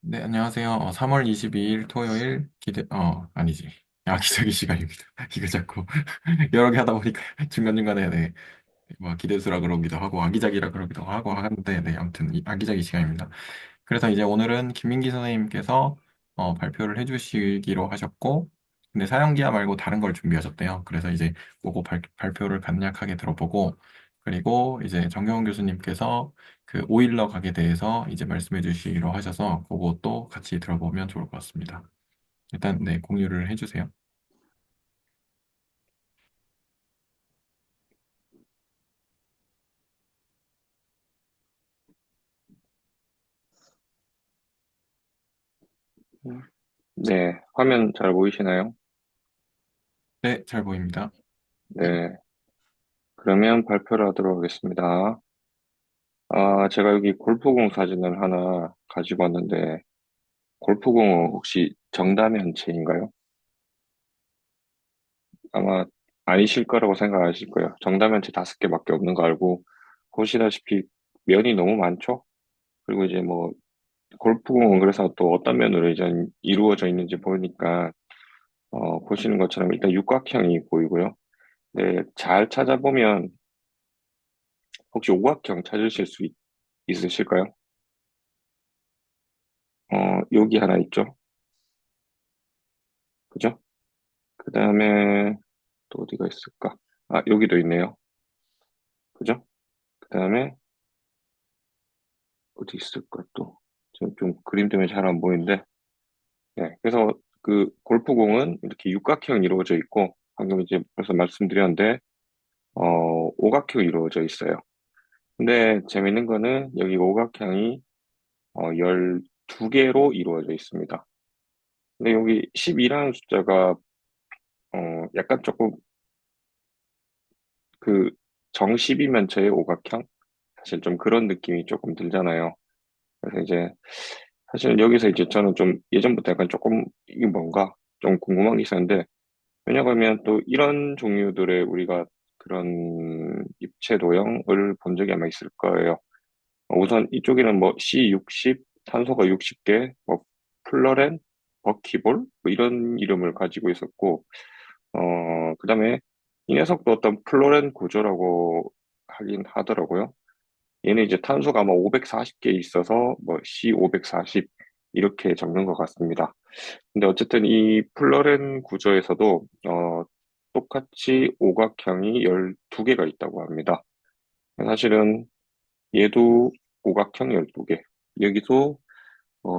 네, 안녕하세요. 3월 22일 토요일 아니지. 기저귀 시간입니다. 이거 자꾸 여러 개 하다 보니까 중간중간에 네, 뭐 기대수라 그러기도 하고 아기자기라 그러기도 하고 하는데 네, 아무튼 아기자기 시간입니다. 그래서 이제 오늘은 김민기 선생님께서 발표를 해주시기로 하셨고 근데 사용기하 말고 다른 걸 준비하셨대요. 그래서 이제 그거 발표를 간략하게 들어보고 그리고 이제 정경훈 교수님께서 그 오일러 각에 대해서 이제 말씀해 주시기로 하셔서 그것도 같이 들어보면 좋을 것 같습니다. 일단 네, 공유를 해주세요. 네, 화면 잘 보이시나요? 네, 잘 보입니다. 네, 그러면 발표를 하도록 하겠습니다. 제가 여기 골프공 사진을 하나 가지고 왔는데, 골프공은 혹시 정다면체인가요? 아마 아니실 거라고 생각하실 거예요. 정다면체 5개밖에 없는 거 알고, 보시다시피 면이 너무 많죠? 그리고 이제 뭐, 골프공은 그래서 또 어떤 면으로 이제 이루어져 있는지 보니까, 보시는 것처럼 일단 육각형이 보이고요. 네, 잘 찾아보면 혹시 오각형 찾으실 수 있으실까요? 여기 하나 있죠? 그죠? 그 다음에 또 어디가 있을까? 여기도 있네요. 그죠? 그 다음에 어디 있을까 또? 지금 좀 그림 때문에 잘 안 보이는데. 네. 그래서 그 골프공은 이렇게 육각형 이루어져 있고, 방금 이제 벌써 말씀드렸는데, 오각형 이루어져 있어요. 근데 재밌는 거는 여기 오각형이 12개로 이루어져 있습니다. 근데 여기 12라는 숫자가 약간 조금 그 정십이면체의 오각형? 사실 좀 그런 느낌이 조금 들잖아요. 그래서 이제 사실 여기서 이제 저는 좀 예전부터 약간 조금 이게 뭔가 좀 궁금한 게 있었는데 왜냐하면 또 이런 종류들의 우리가 그런 입체 도형을 본 적이 아마 있을 거예요. 우선 이쪽에는 뭐 C60, 탄소가 60개, 뭐 플러렌, 버키볼 뭐 이런 이름을 가지고 있었고 그다음에 이 녀석도 어떤 플로렌 구조라고 하긴 하더라고요. 얘는 이제 탄소가 아마 540개 있어서 뭐 C540 이렇게 적는 것 같습니다. 근데 어쨌든 이 플로렌 구조에서도 똑같이 오각형이 12개가 있다고 합니다. 사실은 얘도 오각형 12개. 여기도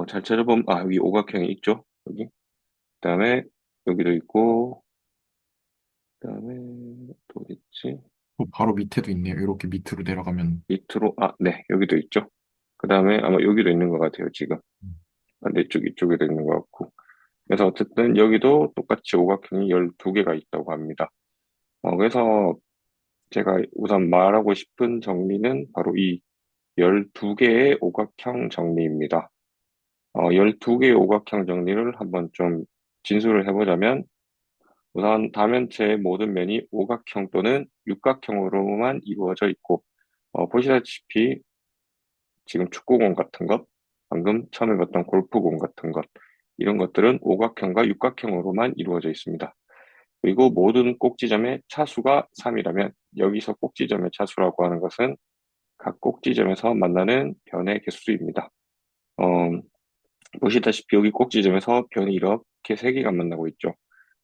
잘 찾아보면 여기 오각형이 있죠. 여기. 그다음에 여기도 있고 그다음에 또 어디 있지? 바로 밑에도 있네요. 이렇게 밑으로 내려가면 밑으로 네, 여기도 있죠. 그다음에 아마 여기도 있는 것 같아요, 지금. 반대쪽 이쪽에도 있는 것 같고. 그래서 어쨌든 여기도 똑같이 오각형이 12개가 있다고 합니다. 그래서 제가 우선 말하고 싶은 정리는 바로 이 12개의 오각형 정리입니다. 12개의 오각형 정리를 한번 좀 진술을 해보자면, 우선 다면체의 모든 면이 오각형 또는 육각형으로만 이루어져 있고, 보시다시피 지금 축구공 같은 것, 방금 처음에 봤던 골프공 같은 것, 이런 것들은 오각형과 육각형으로만 이루어져 있습니다. 그리고 모든 꼭지점의 차수가 3이라면 여기서 꼭지점의 차수라고 하는 것은 각 꼭지점에서 만나는 변의 개수입니다. 어, 보시다시피 여기 꼭지점에서 변이 이렇게 3개가 만나고 있죠.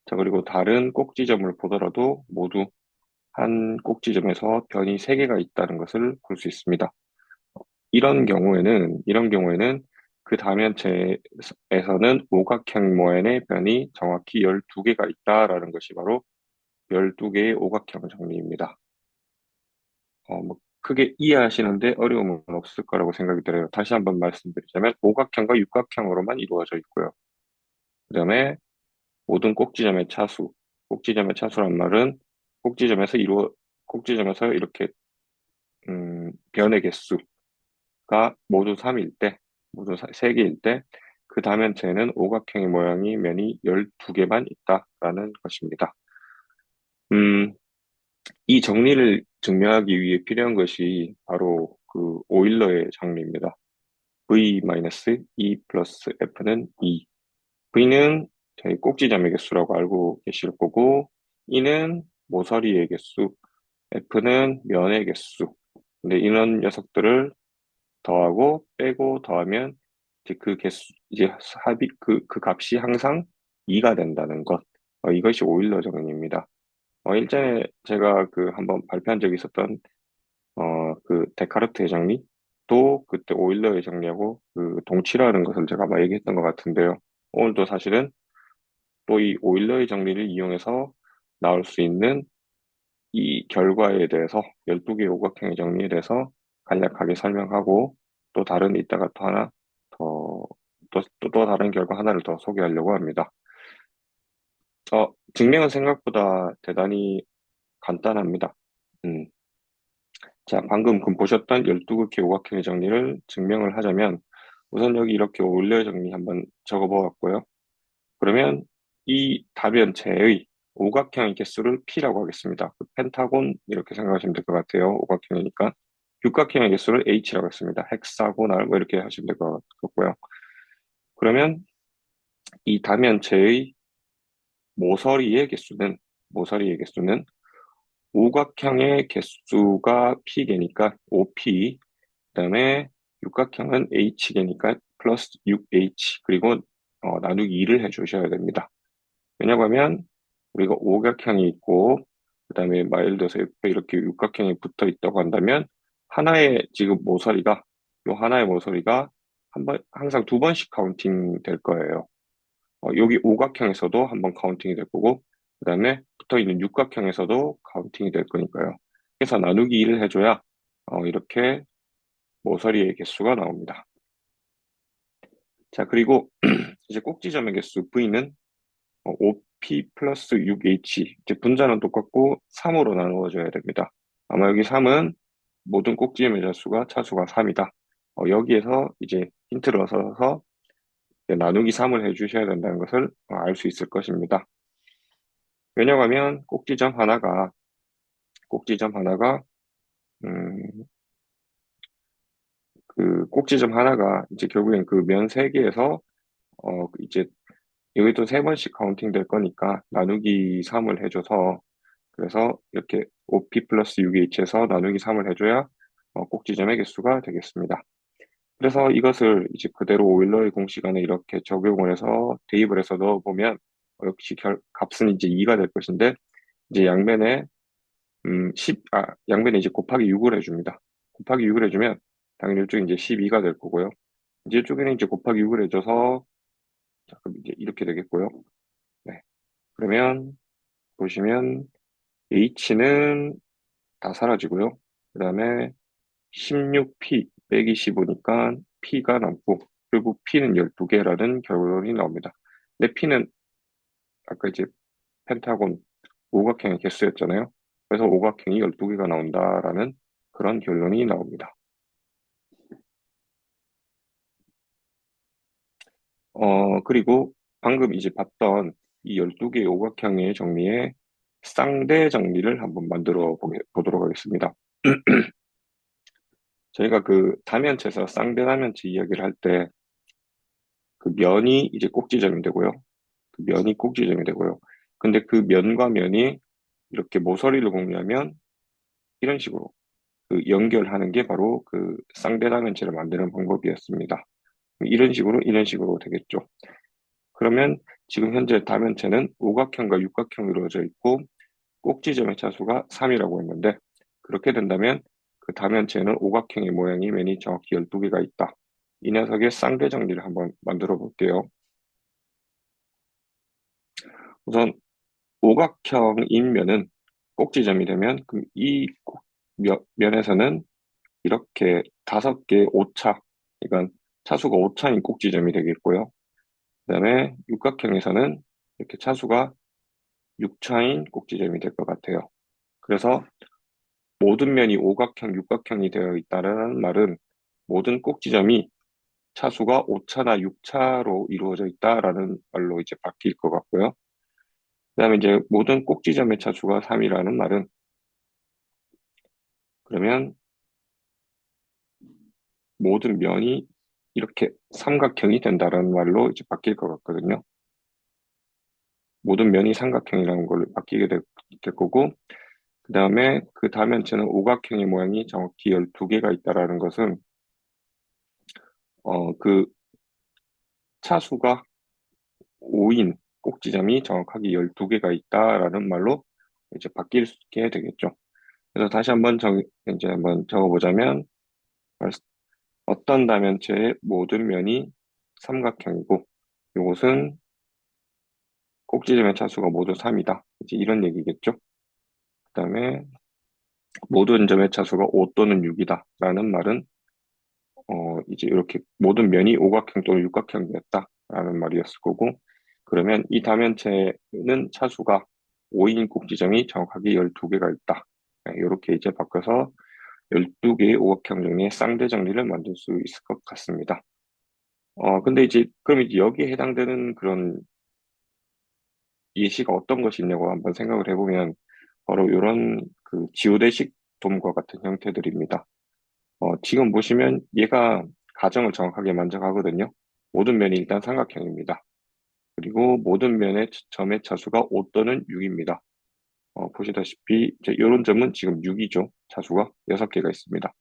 자, 그리고 다른 꼭지점을 보더라도 모두 한 꼭지점에서 변이 3개가 있다는 것을 볼 수 있습니다. 이런 경우에는 그 다면체에서는 오각형 모양의 변이 정확히 12개가 있다라는 것이 바로 12개의 오각형 정리입니다. 뭐 크게 이해하시는데 어려움은 없을 거라고 생각이 들어요. 다시 한번 말씀드리자면 오각형과 육각형으로만 이루어져 있고요. 그다음에 모든 꼭지점의 차수란 말은 꼭지점에서 이루어 꼭지점에서 이렇게 변의 개수가 모두 3일 때, 모두 3개일 때, 그 다면체에는 오각형의 모양이 면이 12개만 있다라는 것입니다. 음, 이 정리를 증명하기 위해 필요한 것이 바로 그 오일러의 정리입니다. v-e 플러스 f는 2. v는 저희 꼭지점의 개수라고 알고 계실 거고, e는 모서리의 개수, f는 면의 개수. 근데 이런 녀석들을 더하고 빼고 더하면 이제 그 개수, 이제 합이, 그 값이 항상 2가 된다는 것. 이것이 오일러 정리입니다. 일전에 제가 그 한번 발표한 적이 있었던 그 데카르트의 정리 또 그때 오일러의 정리하고 그 동치라는 것을 제가 아마 얘기했던 것 같은데요. 오늘도 사실은 또 이 오일러의 정리를 이용해서 나올 수 있는 이 결과에 대해서 12개의 오각형의 정리에 대해서 간략하게 설명하고 또 다른 이따가 또 하나 더 또 다른 결과 하나를 더 소개하려고 합니다. 증명은 생각보다 대단히 간단합니다. 음, 자, 방금 그 보셨던 12개 오각형의 정리를 증명을 하자면 우선 여기 이렇게 올려 정리 한번 적어보았고요. 그러면 이 다변체의 오각형의 개수를 P라고 하겠습니다. 그 펜타곤 이렇게 생각하시면 될 것 같아요. 오각형이니까. 육각형의 개수를 H라고 했습니다. 헥사고날 뭐 이렇게 하시면 될 것 같고요. 그러면 이 다면체의 모서리의 개수는 오각형의 개수가 P개니까 OP, 그다음에 육각형은 H개니까 플러스 6H, 그리고 나누기 2를 해주셔야 됩니다. 왜냐고 하면 우리가 오각형이 있고 그다음에 예를 들어서 옆에 이렇게 육각형이 붙어 있다고 한다면 하나의 지금 모서리가 요 하나의 모서리가 항상 두 번씩 카운팅 될 거예요. 여기 오각형에서도 한 번 카운팅이 될 거고 그다음에 붙어 있는 육각형에서도 카운팅이 될 거니까요. 그래서 나누기 2를 해줘야 이렇게 모서리의 개수가 나옵니다. 자, 그리고 이제 꼭지점의 개수 V는 OP 플러스 6H. 이제 분자는 똑같고 3으로 나누어져야 됩니다. 아마 여기 3은 모든 꼭지점의 차수가 3이다. 여기에서 이제 힌트를 얻어서 이제 나누기 3을 해주셔야 된다는 것을 알 수 있을 것입니다. 왜냐하면 꼭지점 하나가 음, 그 꼭지점 하나가 이제 결국엔 그 면 세 개에서 이제 여기도 세 번씩 카운팅 될 거니까 나누기 3을 해줘서 그래서 이렇게 OP 플러스 6H에서 나누기 3을 해줘야 꼭지점의 개수가 되겠습니다. 그래서 이것을 이제 그대로 오일러의 공식 안에 이렇게 적용을 해서 대입을 해서 넣어보면 역시 값은 이제 2가 될 것인데 이제 양변에 이제 곱하기 6을 해줍니다. 곱하기 6을 해주면 당연히 이쪽에 이제 12가 될 거고요. 이제 이쪽에는 이제 곱하기 6을 해줘서 자, 그럼 이제 이렇게 되겠고요. 네. 그러면 보시면 H는 다 사라지고요. 그 다음에 16P 빼기 15니까 P가 남고, 결국 P는 12개라는 결론이 나옵니다. 근데 P는 아까 이제 펜타곤 오각형의 개수였잖아요. 그래서 오각형이 12개가 나온다라는 그런 결론이 나옵니다. 그리고 방금 이제 봤던 이 12개의 오각형의 정리에 쌍대 정리를 한번 보도록 하겠습니다. 저희가 그 다면체에서 쌍대 다면체 이야기를 할 때 그 면이 이제 꼭지점이 되고요. 그 면이 꼭지점이 되고요. 근데 그 면과 면이 이렇게 모서리를 공유하면 이런 식으로 그 연결하는 게 바로 그 쌍대 다면체를 만드는 방법이었습니다. 이런 식으로 되겠죠. 그러면 지금 현재 다면체는 오각형과 육각형으로 이루어져 있고 꼭지점의 차수가 3이라고 했는데 그렇게 된다면 그 다면체에는 오각형의 모양이 맨이 정확히 12개가 있다. 이 녀석의 쌍대 정리를 한번 만들어 볼게요. 우선 오각형인 면은 꼭지점이 되면 그럼 이 면에서는 이렇게 5개의 오차, 그러니까 차수가 오차인 꼭지점이 되겠고요. 그다음에 육각형에서는 이렇게 차수가 6차인 꼭지점이 될 것 같아요. 그래서 모든 면이 오각형, 육각형이 되어 있다는 말은 모든 꼭지점이 차수가 5차나 6차로 이루어져 있다라는 말로 이제 바뀔 것 같고요. 그다음에 이제 모든 꼭지점의 차수가 3이라는 말은 그러면 모든 면이 이렇게 삼각형이 된다라는 말로 이제 바뀔 것 같거든요. 모든 면이 삼각형이라는 걸로 바뀌게 될 거고, 그 다음에 그 다면체는 오각형의 모양이 정확히 12개가 있다라는 것은, 그 차수가 5인 꼭지점이 정확하게 12개가 있다라는 말로 이제 바뀌게 되겠죠. 그래서 다시 한번 이제 한번 적어보자면, 어떤 다면체의 모든 면이 삼각형이고, 이것은 꼭지점의 차수가 모두 3이다. 이제 이런 얘기겠죠. 그 다음에 모든 점의 차수가 5 또는 6이다. 라는 말은, 이제 이렇게 모든 면이 오각형 또는 육각형이었다. 라는 말이었을 거고, 그러면 이 다면체는 차수가 5인 꼭지점이 정확하게 12개가 있다. 이렇게 이제 바꿔서 12개의 오각형 중에 쌍대 정리를 만들 수 있을 것 같습니다. 근데 이제, 그럼 이제 여기에 해당되는 그런 예시가 어떤 것이 있냐고 한번 생각을 해보면, 바로 이런 그 지우대식 돔과 같은 형태들입니다. 지금 보시면 얘가 가정을 정확하게 만족하거든요. 모든 면이 일단 삼각형입니다. 그리고 모든 면의 점의 차수가 5 또는 6입니다. 보시다시피 이제 이런 점은 지금 6이죠. 차수가 6개가 있습니다.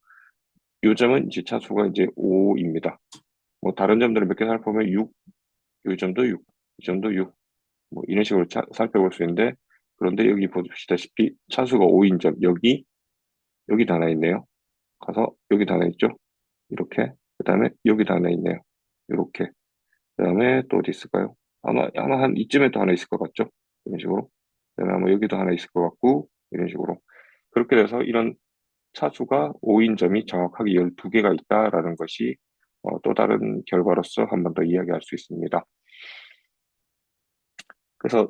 이 점은 이제 차수가 이제 5입니다. 뭐 다른 점들을 몇 개 살펴보면 6, 이 점도 6, 이 점도 6, 뭐 이런 식으로 살펴볼 수 있는데, 그런데 여기 보시다시피 차수가 5인 점 여기도 하나 있네요. 가서 여기도 하나 있죠. 이렇게. 그 다음에 여기도 하나 있네요. 이렇게. 그 다음에 또 어디 있을까요? 아마 한 이쯤에 또 하나 있을 것 같죠? 이런 식으로. 그 다음에 아마 여기도 하나 있을 것 같고, 이런 식으로. 그렇게 돼서 이런 차수가 5인 점이 정확하게 12개가 있다라는 것이 또 다른 결과로서 한 번 더 이야기할 수 있습니다. 그래서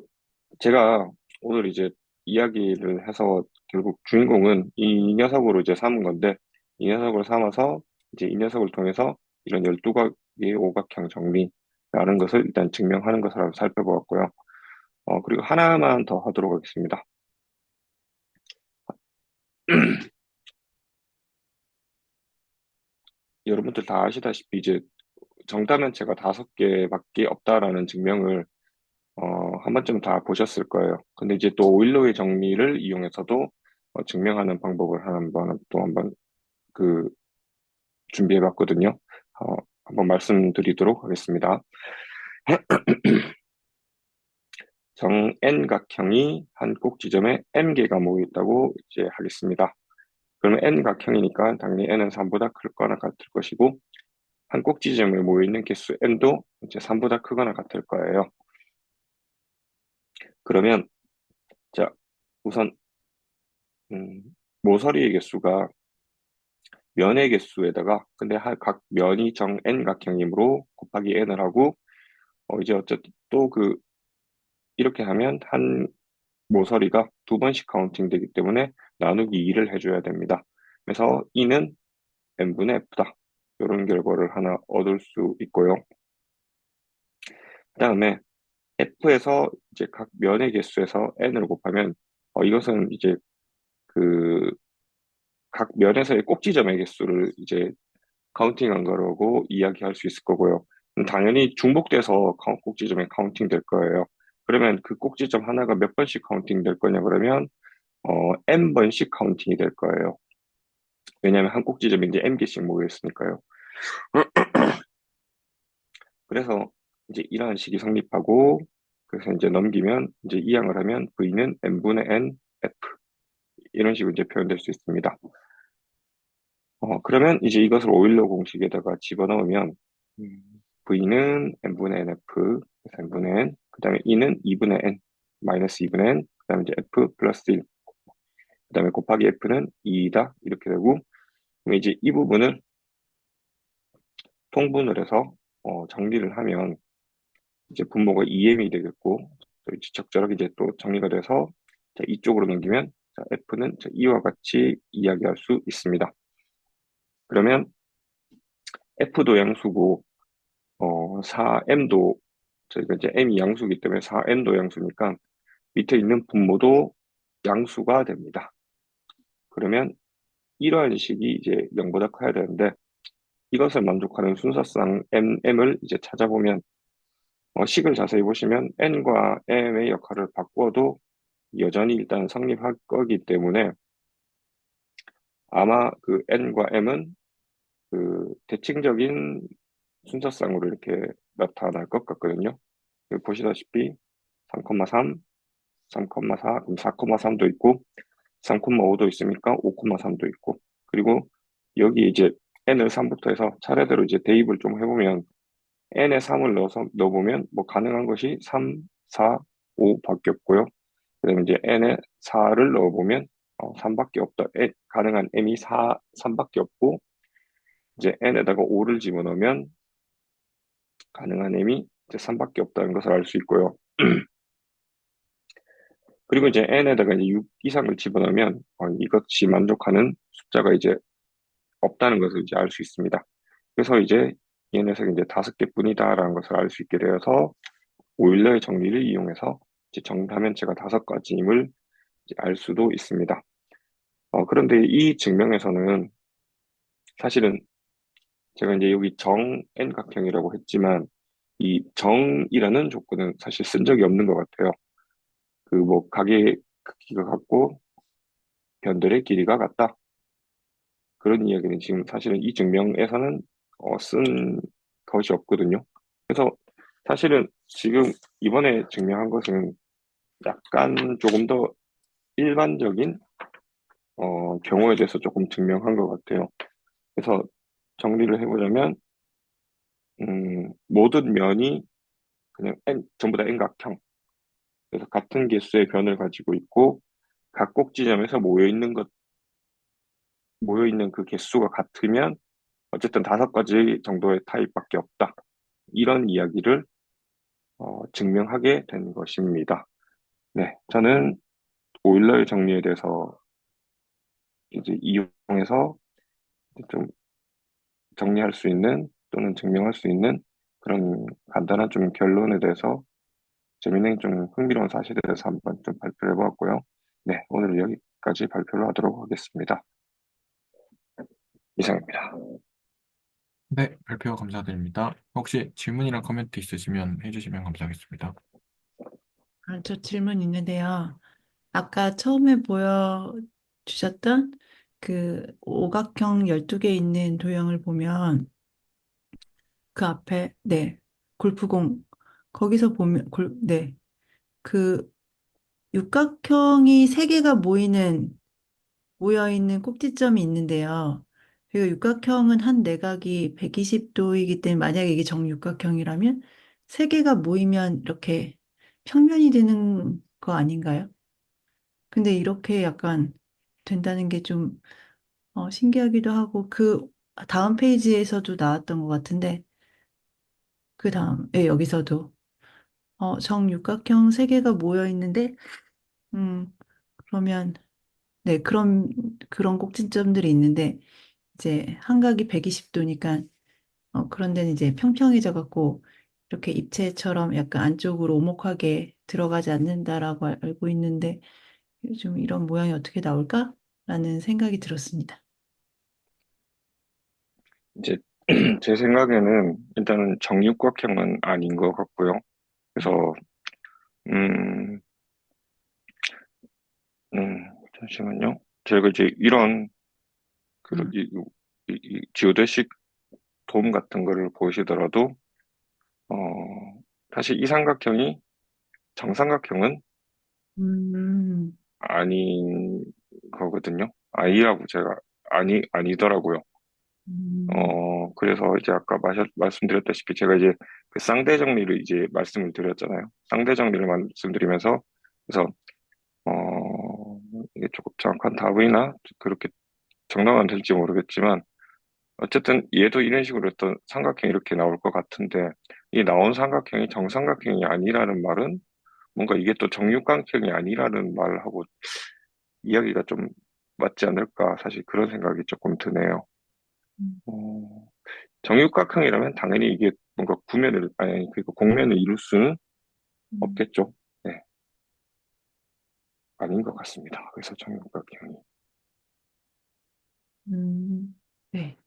제가 오늘 이제 이야기를 해서 결국 주인공은 이 녀석으로 이제 삼은 건데, 이 녀석을 삼아서 이제 이 녀석을 통해서 이런 12각의 오각형 정리라는 것을 일단 증명하는 것을 한번 살펴보았고요. 그리고 하나만 더 하도록 하겠습니다. 여러분들 다 아시다시피 이제 정다면체가 5개밖에 없다라는 증명을 한 번쯤 다 보셨을 거예요. 근데 이제 또 오일로의 정리를 이용해서도 증명하는 방법을 한번 그 준비해 봤거든요. 어, 한번 말씀드리도록 하겠습니다. 정 N각형이 한 꼭 지점에 M개가 모여 있다고 이제 하겠습니다. 그러면 N각형이니까 당연히 N은 3보다 크거나 같을 것이고, 한 꼭 지점에 모여 있는 개수 N도 이제 3보다 크거나 같을 거예요. 그러면, 자, 우선, 음, 모서리의 개수가 면의 개수에다가, 근데 각 면이 정 N각형이므로 곱하기 N을 하고, 이제 어쨌든 또 이렇게 하면 한 모서리가 2번씩 카운팅 되기 때문에 나누기 2를 해줘야 됩니다. 그래서 E는 n분의 F다. 이런 결과를 하나 얻을 수 있고요. 그 다음에 F에서 이제 각 면의 개수에서 n을 곱하면, 이것은 이제 그 각 면에서의 꼭지점의 개수를 이제 카운팅한 거라고 이야기할 수 있을 거고요. 당연히 중복돼서 꼭지점에 카운팅 될 거예요. 그러면 그 꼭지점 하나가 몇 번씩 카운팅 될 거냐 그러면 n 번씩 카운팅이 될 거예요. 왜냐하면 한 꼭지점에 이제 n 개씩 모여 있으니까요. 그래서 이제 이러한 식이 성립하고, 그래서 이제 넘기면 이제 이항을 하면 v는 n분의 n f 이런 식으로 이제 표현될 수 있습니다. 그러면 이제 이것을 오일러 공식에다가 집어넣으면 음, v는 n분의 nf, 그래서 n분의 n, 그 다음에 e는 2분의 n, 마이너스 2분의 n, 그 다음에 이제 f 플러스 1, 그 다음에 곱하기 f는 2다 이렇게 되고, 그럼 이제 이 부분을 통분을 해서 정리를 하면 이제 분모가 2m이 되겠고, 또 이제 적절하게 이제 또 정리가 돼서 자, 이쪽으로 넘기면 자, f는 자, 이와 같이 이야기할 수 있습니다. 그러면 f도 양수고 4m도 저희가 이제 m이 양수기 때문에 4m도 양수니까 밑에 있는 분모도 양수가 됩니다. 그러면 이러한 식이 이제 0보다 커야 되는데 이것을 만족하는 순서상 m을 이제 찾아보면 식을 자세히 보시면 n과 m의 역할을 바꾸어도 여전히 일단 성립할 거기 때문에 아마 그 n과 m은 그 대칭적인 순서상으로 이렇게 나타날 것 같거든요. 여기 보시다시피 3,3, 3,4, 그럼 4,3도 있고 3,5도 있으니까 5,3도 있고 그리고 여기 이제 n을 3부터 해서 차례대로 이제 대입을 좀 해보면 n에 3을 넣어보면 뭐 가능한 것이 3, 4, 5밖에 없고요. 그다음에 이제 n에 4를 넣어보면 3밖에 없다. 가능한 m이 3밖에 없고 이제 n에다가 5를 집어넣으면 가능한 m이 이제 3밖에 없다는 것을 알 수 있고요. 그리고 이제 n에다가 이제 6 이상을 집어넣으면 이것이 만족하는 숫자가 이제 없다는 것을 이제 알 수 있습니다. 그래서 이제 이 녀석이 이제 5개뿐이다라는 것을 알 수 있게 되어서 오일러의 정리를 이용해서 이제 정다면체가 5가지임을 이제 알 수도 있습니다. 그런데 이 증명에서는 사실은 제가 이제 여기 정 n각형이라고 했지만 이 정이라는 조건은 사실 쓴 적이 없는 것 같아요. 그 뭐 각의 크기가 같고 변들의 길이가 같다. 그런 이야기는 지금 사실은 이 증명에서는 쓴 것이 없거든요. 그래서 사실은 지금 이번에 증명한 것은 약간 조금 더 일반적인 경우에 대해서 조금 증명한 것 같아요. 그래서 정리를 해보자면 모든 면이 그냥 전부 다 N각형. 그래서 같은 개수의 변을 가지고 있고 각 꼭지점에서 모여 있는 그 개수가 같으면 어쨌든 5가지 정도의 타입밖에 없다. 이런 이야기를 증명하게 된 것입니다. 네, 저는 오일러의 정리에 대해서 이제 이용해서 좀 정리할 수 있는 또는 증명할 수 있는 그런 간단한 좀 결론에 대해서 재미있는 좀 흥미로운 사실에 대해서 한번 좀 발표를 해보았고요. 네, 오늘 여기까지 발표를 하도록 하겠습니다. 이상입니다. 네, 발표 감사드립니다. 혹시 질문이나 코멘트 있으시면 해주시면 감사하겠습니다. 저 질문 있는데요. 아까 처음에 보여주셨던 그 오각형 12개 있는 도형을 보면 그 앞에, 네, 골프공, 거기서 보면, 네, 그 육각형이 3개가 모여있는 꼭지점이 있는데요. 그리고 육각형은 한 내각이 120도이기 때문에 만약에 이게 정육각형이라면 3개가 모이면 이렇게 평면이 되는 거 아닌가요? 근데 이렇게 약간 된다는 게 좀 신기하기도 하고 그 다음 페이지에서도 나왔던 것 같은데 그 다음에 여기서도 정육각형 3개가 모여 있는데 음 그러면 네 그런 꼭지점들이 있는데 이제 한각이 120도니까 그런 데는 이제 평평해져 갖고 이렇게 입체처럼 약간 안쪽으로 오목하게 들어가지 않는다라고 알고 있는데 좀 이런 모양이 어떻게 나올까라는 생각이 들었습니다. 이제 제 생각에는 일단은 정육각형은 아닌 것 같고요. 그래서 음, 잠시만요. 제가 이제 이런 그 음, 지오데식 돔 같은 거를 보시더라도 어, 사실 이 삼각형이 정삼각형은 음, 아닌 거거든요. 아니라고 제가 아니더라고요. 음, 그래서 이제 아까 말씀드렸다시피 제가 이제 그 쌍대 정리를 이제 말씀을 드렸잖아요. 쌍대 정리를 말씀드리면서 그래서 이게 조금 정확한 답이나 그렇게 정답은 될지 모르겠지만 어쨌든 얘도 이런 식으로 어떤 삼각형이 이렇게 나올 것 같은데 이 나온 삼각형이 정삼각형이 아니라는 말은 뭔가 이게 또 정육각형이 아니라는 말하고 이야기가 좀 맞지 않을까 사실 그런 생각이 조금 드네요. 음, 어, 정육각형이라면 당연히 이게 뭔가 아니 그러니까 공면을 이룰 수는 음, 없겠죠. 네, 아닌 것 같습니다. 그래서 정육각형이 네.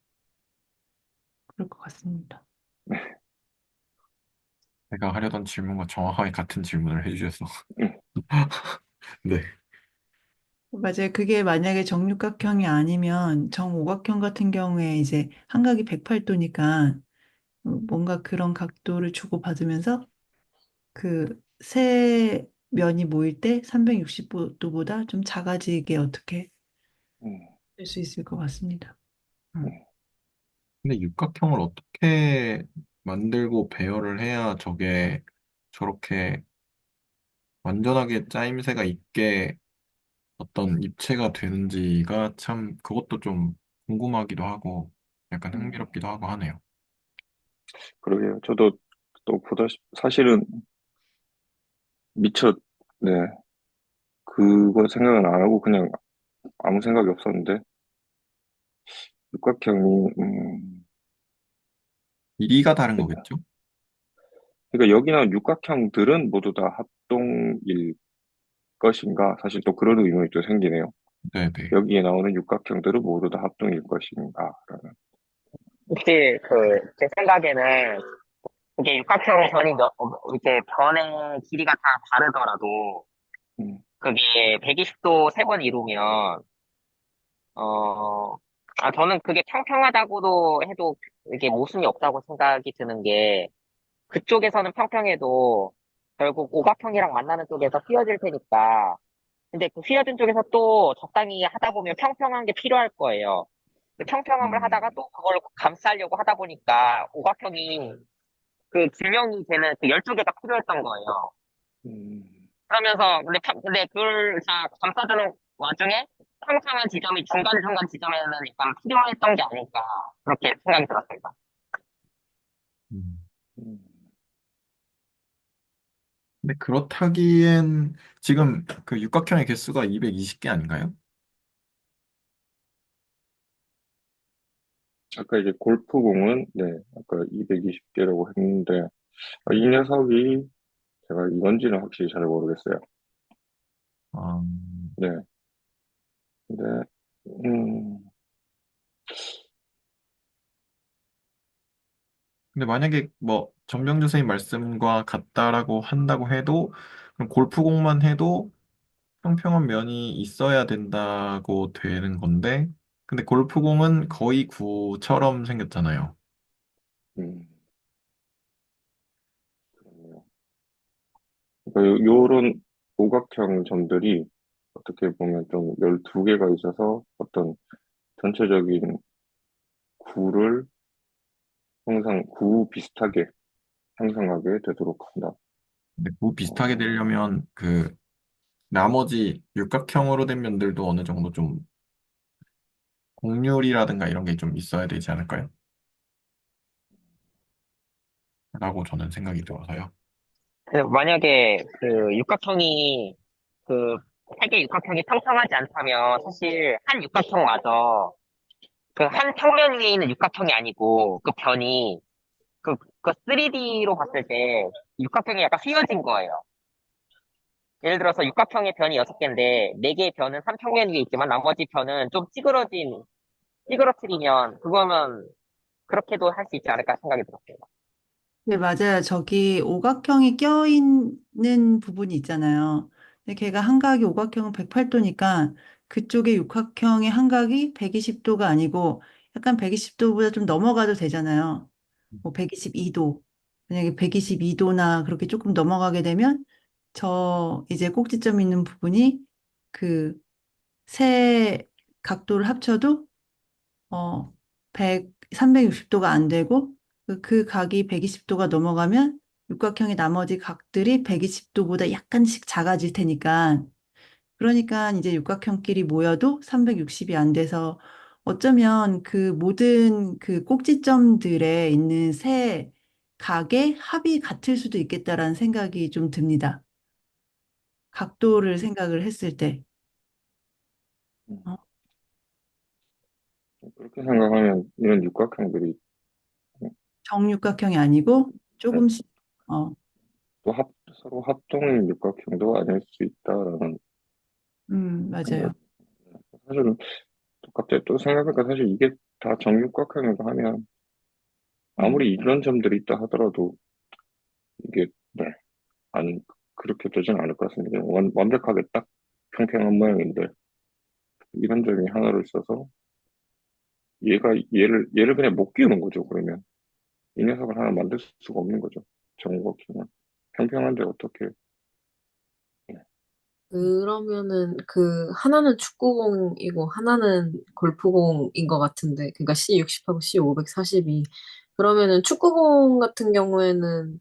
그럴 것 같습니다. 제가 하려던 질문과 정확하게 같은 질문을 해주셔서. 음, 네. 맞아요. 그게 만약에 정육각형이 아니면 정오각형 같은 경우에 이제 한각이 108도니까 뭔가 그런 각도를 주고받으면서 그 세 면이 모일 때 360도보다 좀 작아지게 어떻게 음, 될 수 있을 것 같습니다. 음. 음. 근데 육각형을 어떻게 만들고 배열을 해야 저게 저렇게 완전하게 짜임새가 있게 어떤 입체가 되는지가 참 그것도 좀 궁금하기도 하고 약간 음. 흥미롭기도 하고 하네요. 그러게요. 저도 또 사실은 미처, 네, 그거 생각은 안 하고 그냥 아무 생각이 없었는데, 육각형이, 길이가 다른 거겠죠? 그러니까 여기 나온 육각형들은 모두 다 합동일 것인가? 사실 또 그런 의문이 또 생기네요. 네네. 여기에 나오는 육각형들은 모두 다 합동일 것인가? 라는. 혹시 제 생각에는 이게 육각형 이게 변의 길이가 다 다르더라도 음, 그게 120도 세 번 이루면, 어, 저는 그게 평평하다고도 해도 이게 모순이 없다고 생각이 드는 게 그쪽에서는 평평해도 결국 오각형이랑 만나는 쪽에서 휘어질 테니까. 근데 그 휘어진 쪽에서 또 적당히 하다 보면 평평한 게 필요할 거예요. 그 평평함을 하다가 음, 또 그걸 감싸려고 하다 보니까 오각형이 그 균형이 되는 그 12개가 필요했던 거예요. 음, 그러면서, 근데 그걸 다 감싸주는 와중에 평평한 지점이 중간중간 지점에는 약간 필요했던 게 아닐까. 그렇게 생각이 들었습니다. 음. 음. 근데 그렇다기엔 지금 그 육각형의 개수가 220개 아닌가요? 아까 이제 골프공은, 네, 아까 220개라고 했는데, 이 녀석이 제가 이건지는 확실히 잘 모르겠어요. 아, 네, 근데, 음, 근데 만약에 뭐 전명주 선생님 말씀과 같다라고 한다고 해도 그럼 골프공만 해도 평평한 면이 있어야 된다고 되는 건데 근데 골프공은 거의 구처럼 생겼잖아요. 음, 그렇네요. 그러니까 요런 오각형 점들이 어떻게 보면 좀 12개가 있어서 어떤 전체적인 구를 항상 구 비슷하게 형성하게 되도록 한다. 근데 구 비슷하게 어, 되려면 그 나머지 육각형으로 된 면들도 어느 정도 좀 곡률이라든가 이런 게 좀 있어야 되지 않을까요? 라고 저는 생각이 들어서요. 만약에 그 육각형이, 그, 세개 육각형이 평평하지 않다면 사실 한 육각형마저 그 한 평면 위에 있는 육각형이 아니고 그 변이 그 3D로 봤을 때 육각형이 약간 휘어진 거예요. 예를 들어서 육각형의 변이 6개인데 4개의 변은 한 평면 위에 있지만 나머지 변은 좀 찌그러뜨리면 그거는 그렇게도 할 수 있지 않을까 생각이 들었어요. 네, 맞아요. 저기 오각형이 껴있는 부분이 있잖아요. 근데 걔가 한각이 오각형은 108도니까 그쪽에 육각형의 한각이 120도가 아니고 약간 120도보다 좀 넘어가도 되잖아요. 뭐 122도. 만약에 122도나 그렇게 조금 넘어가게 되면 저 이제 꼭지점 있는 부분이 그 세 각도를 합쳐도 360도가 안 되고 그 각이 120도가 넘어가면 육각형의 나머지 각들이 120도보다 약간씩 작아질 테니까 그러니까 이제 육각형끼리 모여도 360이 안 돼서 어쩌면 그 모든 그 꼭지점들에 있는 세 각의 합이 같을 수도 있겠다라는 생각이 좀 듭니다. 각도를 생각을 했을 때. 음. 어, 그렇게 생각하면 이런 육각형들이 정육각형이 아니고 조금씩 어, 또 서로 합동인 육각형도 아닐 수 있다라는 생각. 맞아요. 사실은 또 갑자기 또 생각해보니까 사실 이게 다 정육각형이고 하면 음. 아무리 이런 점들이 있다 하더라도 이게 네, 안 그렇게 되지는 않을 것 같습니다. 완벽하게 딱 평평한 모양인데 이런 점이 하나로 있어서 얘를 그냥 못 키우는 거죠. 그러면 이 녀석을 하나 만들 수가 없는 거죠. 정우각형은 평평한데 어떻게 그러면은 그 하나는 축구공이고 하나는 골프공인 것 같은데, 그러니까 C60하고 C540이 그러면은 축구공 같은 경우에는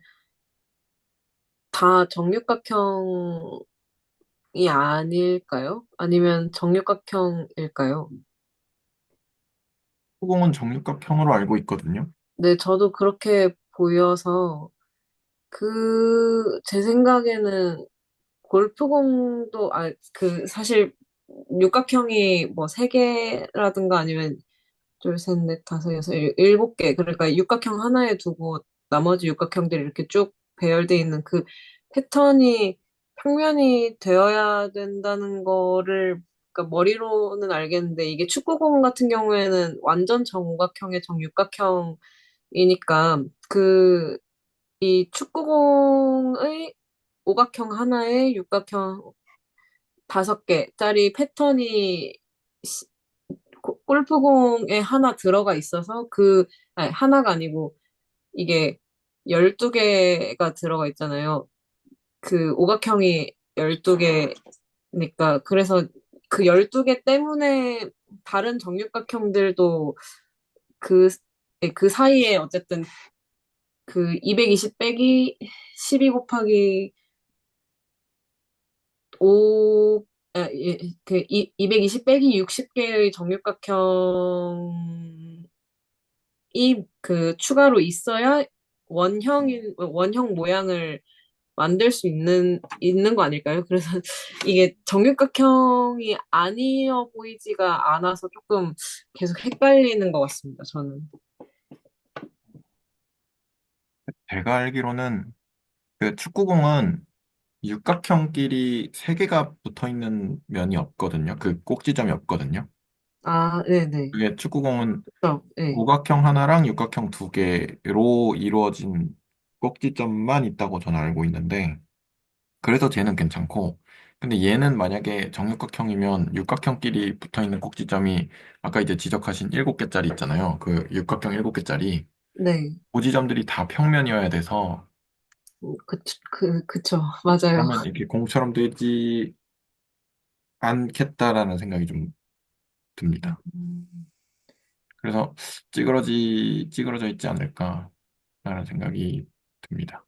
다 정육각형이 아닐까요? 아니면 정육각형일까요? 후공은 정육각형으로 알고 있거든요. 네, 저도 그렇게 보여서 제 생각에는 골프공도, 사실 육각형이 뭐 세 개라든가 아니면 둘, 셋, 넷, 다섯, 여섯, 일곱 개. 그러니까 육각형 하나에 두고 나머지 육각형들이 이렇게 쭉 배열돼 있는 그 패턴이 평면이 되어야 된다는 거를, 그러니까 머리로는 알겠는데, 이게 축구공 같은 경우에는 완전 정오각형의 정육각형이니까 이 축구공의 오각형 하나에 육각형 다섯 개짜리 패턴이 시- 골프공에 하나 들어가 있어서 아니, 하나가 아니고 이게 12개가 들어가 있잖아요. 그 오각형이 12개니까. 그래서 그 12개 때문에 다른 정육각형들도 그, 그 사이에 어쨌든 그 220 빼기 12 곱하기 5, 예, 220 빼기 60개의 정육각형이 그 추가로 있어야 원형 모양을 만들 수 있는 거 아닐까요? 그래서 이게 정육각형이 아니어 보이지가 않아서 조금 계속 헷갈리는 것 같습니다, 저는. 제가 알기로는 그 축구공은 육각형끼리 세 개가 붙어 있는 면이 없거든요. 그 꼭지점이 없거든요. 아, 네네. 그게 축구공은 그렇죠. 네. 오각형 하나랑 육각형 두 개로 이루어진 꼭지점만 있다고 저는 알고 있는데, 그래서 쟤는 괜찮고, 근데 얘는 만약에 정육각형이면 육각형끼리 붙어 있는 꼭지점이 아까 이제 지적하신 7개짜리 있잖아요. 그 육각형 7개짜리. 네. 그 지점들이 다 평면이어야 돼서, 그쵸. 맞아요. 그러면 이렇게 공처럼 되지 않겠다라는 생각이 좀 듭니다. 음. 그래서 찌그러져 있지 않을까라는 생각이 듭니다.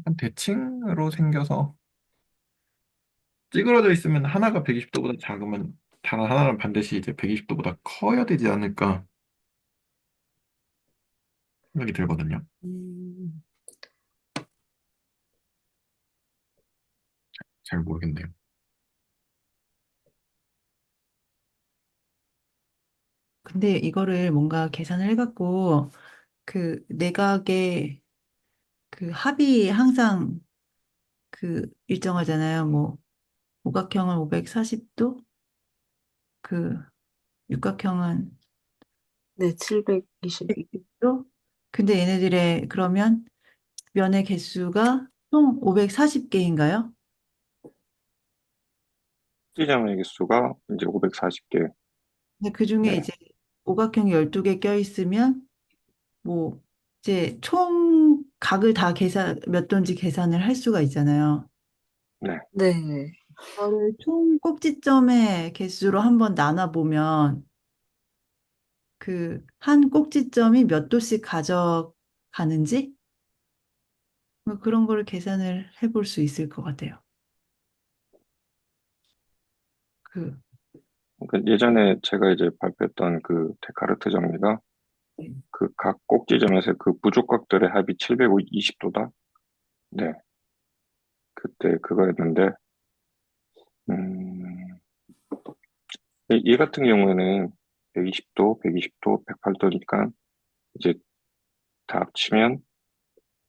한 대칭으로 생겨서 찌그러져 있으면 하나가 120도보다 작으면 다른 하나는 반드시 이제 120도보다 커야 되지 않을까 생각이 들거든요. 음. 잘 모르겠네요. 근데 이거를 뭔가 계산을 해갖고 그 내각의 그 합이 항상 그 일정하잖아요. 뭐 오각형은 540도, 그 육각형은 네, 720. 120도. 근데 얘네들의 그러면 면의 개수가 총 540개인가요? 꼭지점의 개수가 이제 540개. 근데 그중에 네, 이제 오각형이 12개 껴있으면 뭐 이제 총 각을 다 몇 도인지 계산을 할 수가 있잖아요. 네. 네. 그거를 총 꼭지점의 개수로 한번 나눠보면 그 한 꼭지점이 몇 도씩 가져가는지 뭐 그런 거를 계산을 해볼 수 있을 것 같아요. 그 그러니까 예전에 제가 이제 발표했던 그 데카르트 정리가 그 각 꼭지점에서 그 부족각들의 합이 720도다. 네, 그때 그거였는데, 음, 얘 같은 경우에는 120도, 120도, 108도니까 이제 다 합치면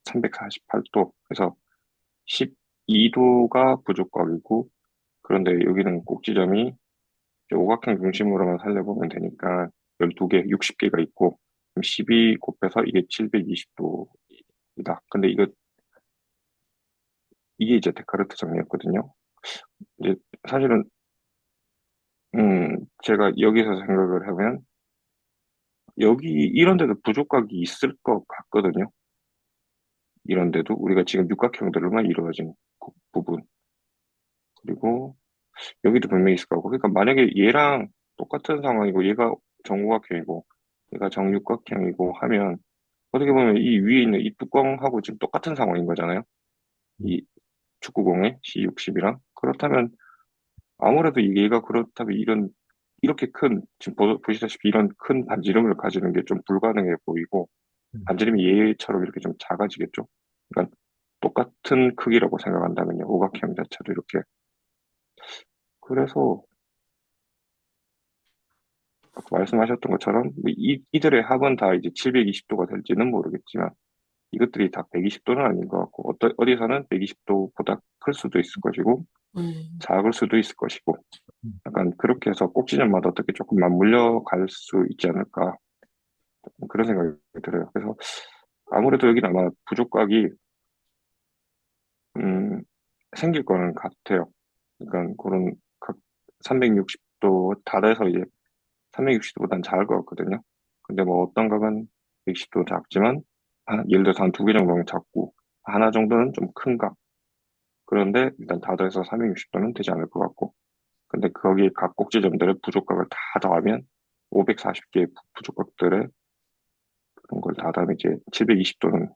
348도. 그래서 12도가 부족각이고, 그런데 여기는 꼭지점이 이제 오각형 중심으로만 살려보면 되니까 12개, 60개가 있고 12 곱해서 이게 720도이다. 근데 이게 이제 데카르트 정리였거든요. 이제 사실은 제가 여기서 생각을 하면 여기 이런 데도 부족각이 있을 것 같거든요. 이런 데도 우리가 지금 육각형들로만 이루어진 그 부분. 그리고 여기도 분명히 있을 거고. 그러니까 만약에 얘랑 똑같은 상황이고 얘가 정五각형이고 얘가 정육각형이고 하면 어떻게 보면 이 위에 있는 이 뚜껑하고 지금 똑같은 상황인 거잖아요. 이 축구공의 C60이랑. 그렇다면 아무래도 얘가 그렇다면 이렇게 큰, 지금 보시다시피 이런 큰 반지름을 가지는 게 좀 불가능해 보이고, 반지름이 얘처럼 이렇게 좀 작아지겠죠. 그러니까 똑같은 크기라고 생각한다면요. 오각형 자체도 이렇게. 그래서 아까 말씀하셨던 것처럼 이들의 합은 다 이제 720도가 될지는 모르겠지만 이것들이 다 120도는 아닌 것 같고 어디서는 120도보다 클 수도 있을 것이고 작을 수도 있을 것이고 약간 그렇게 해서 꼭 지점마다 어떻게 조금 맞물려 갈 수 있지 않을까 그런 생각이 들어요. 그래서 아무래도 여기는 아마 부족각이 음, 생길 거는 같아요. 그러니까 그런 각 360도 달에서 이제 360도보단 작을 것 같거든요. 근데 뭐 어떤 각은 110도 작지만 예를 들어서 한 두 개 정도는 작고 하나 정도는 좀 큰 각. 그런데 일단 다 더해서 360도는 되지 않을 것 같고 근데 거기 각 꼭지점들의 부족각을 다 더하면 540개의 부족각들의 그런 걸 다 더하면 이제 720도는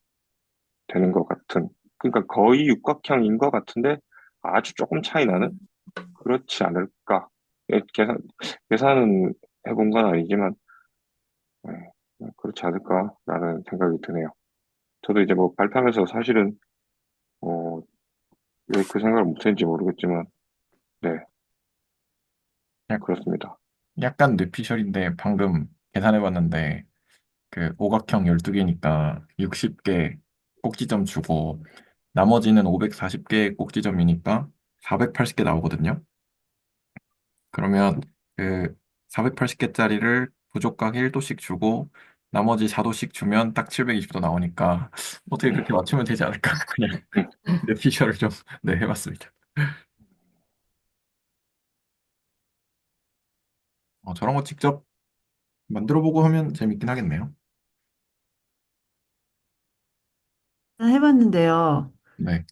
되는 것 같은 그러니까 거의 육각형인 것 같은데 아주 조금 차이 나는 그렇지 않을까 예, 계산은 해본 건 아니지만 그렇지 않을까라는 생각이 드네요. 저도 이제 뭐 발표하면서 사실은 어, 왜 그 생각을 못했는지 모르겠지만 네 약- 그렇습니다. 약간 뇌피셜인데 방금 계산해봤는데 그 오각형 12개니까 60개 꼭지점 주고 나머지는 540개 꼭지점이니까 480개 나오거든요. 그러면 그 480개짜리를 부족각 1도씩 주고 나머지 4도씩 주면 딱 720도 나오니까 어떻게 그렇게 맞추면 되지 않을까? 그냥 음, 뇌피셜을 좀 네, 해봤습니다. 저런 거 직접 만들어 보고 하면 재밌긴 하겠네요. 해봤는데요. 네.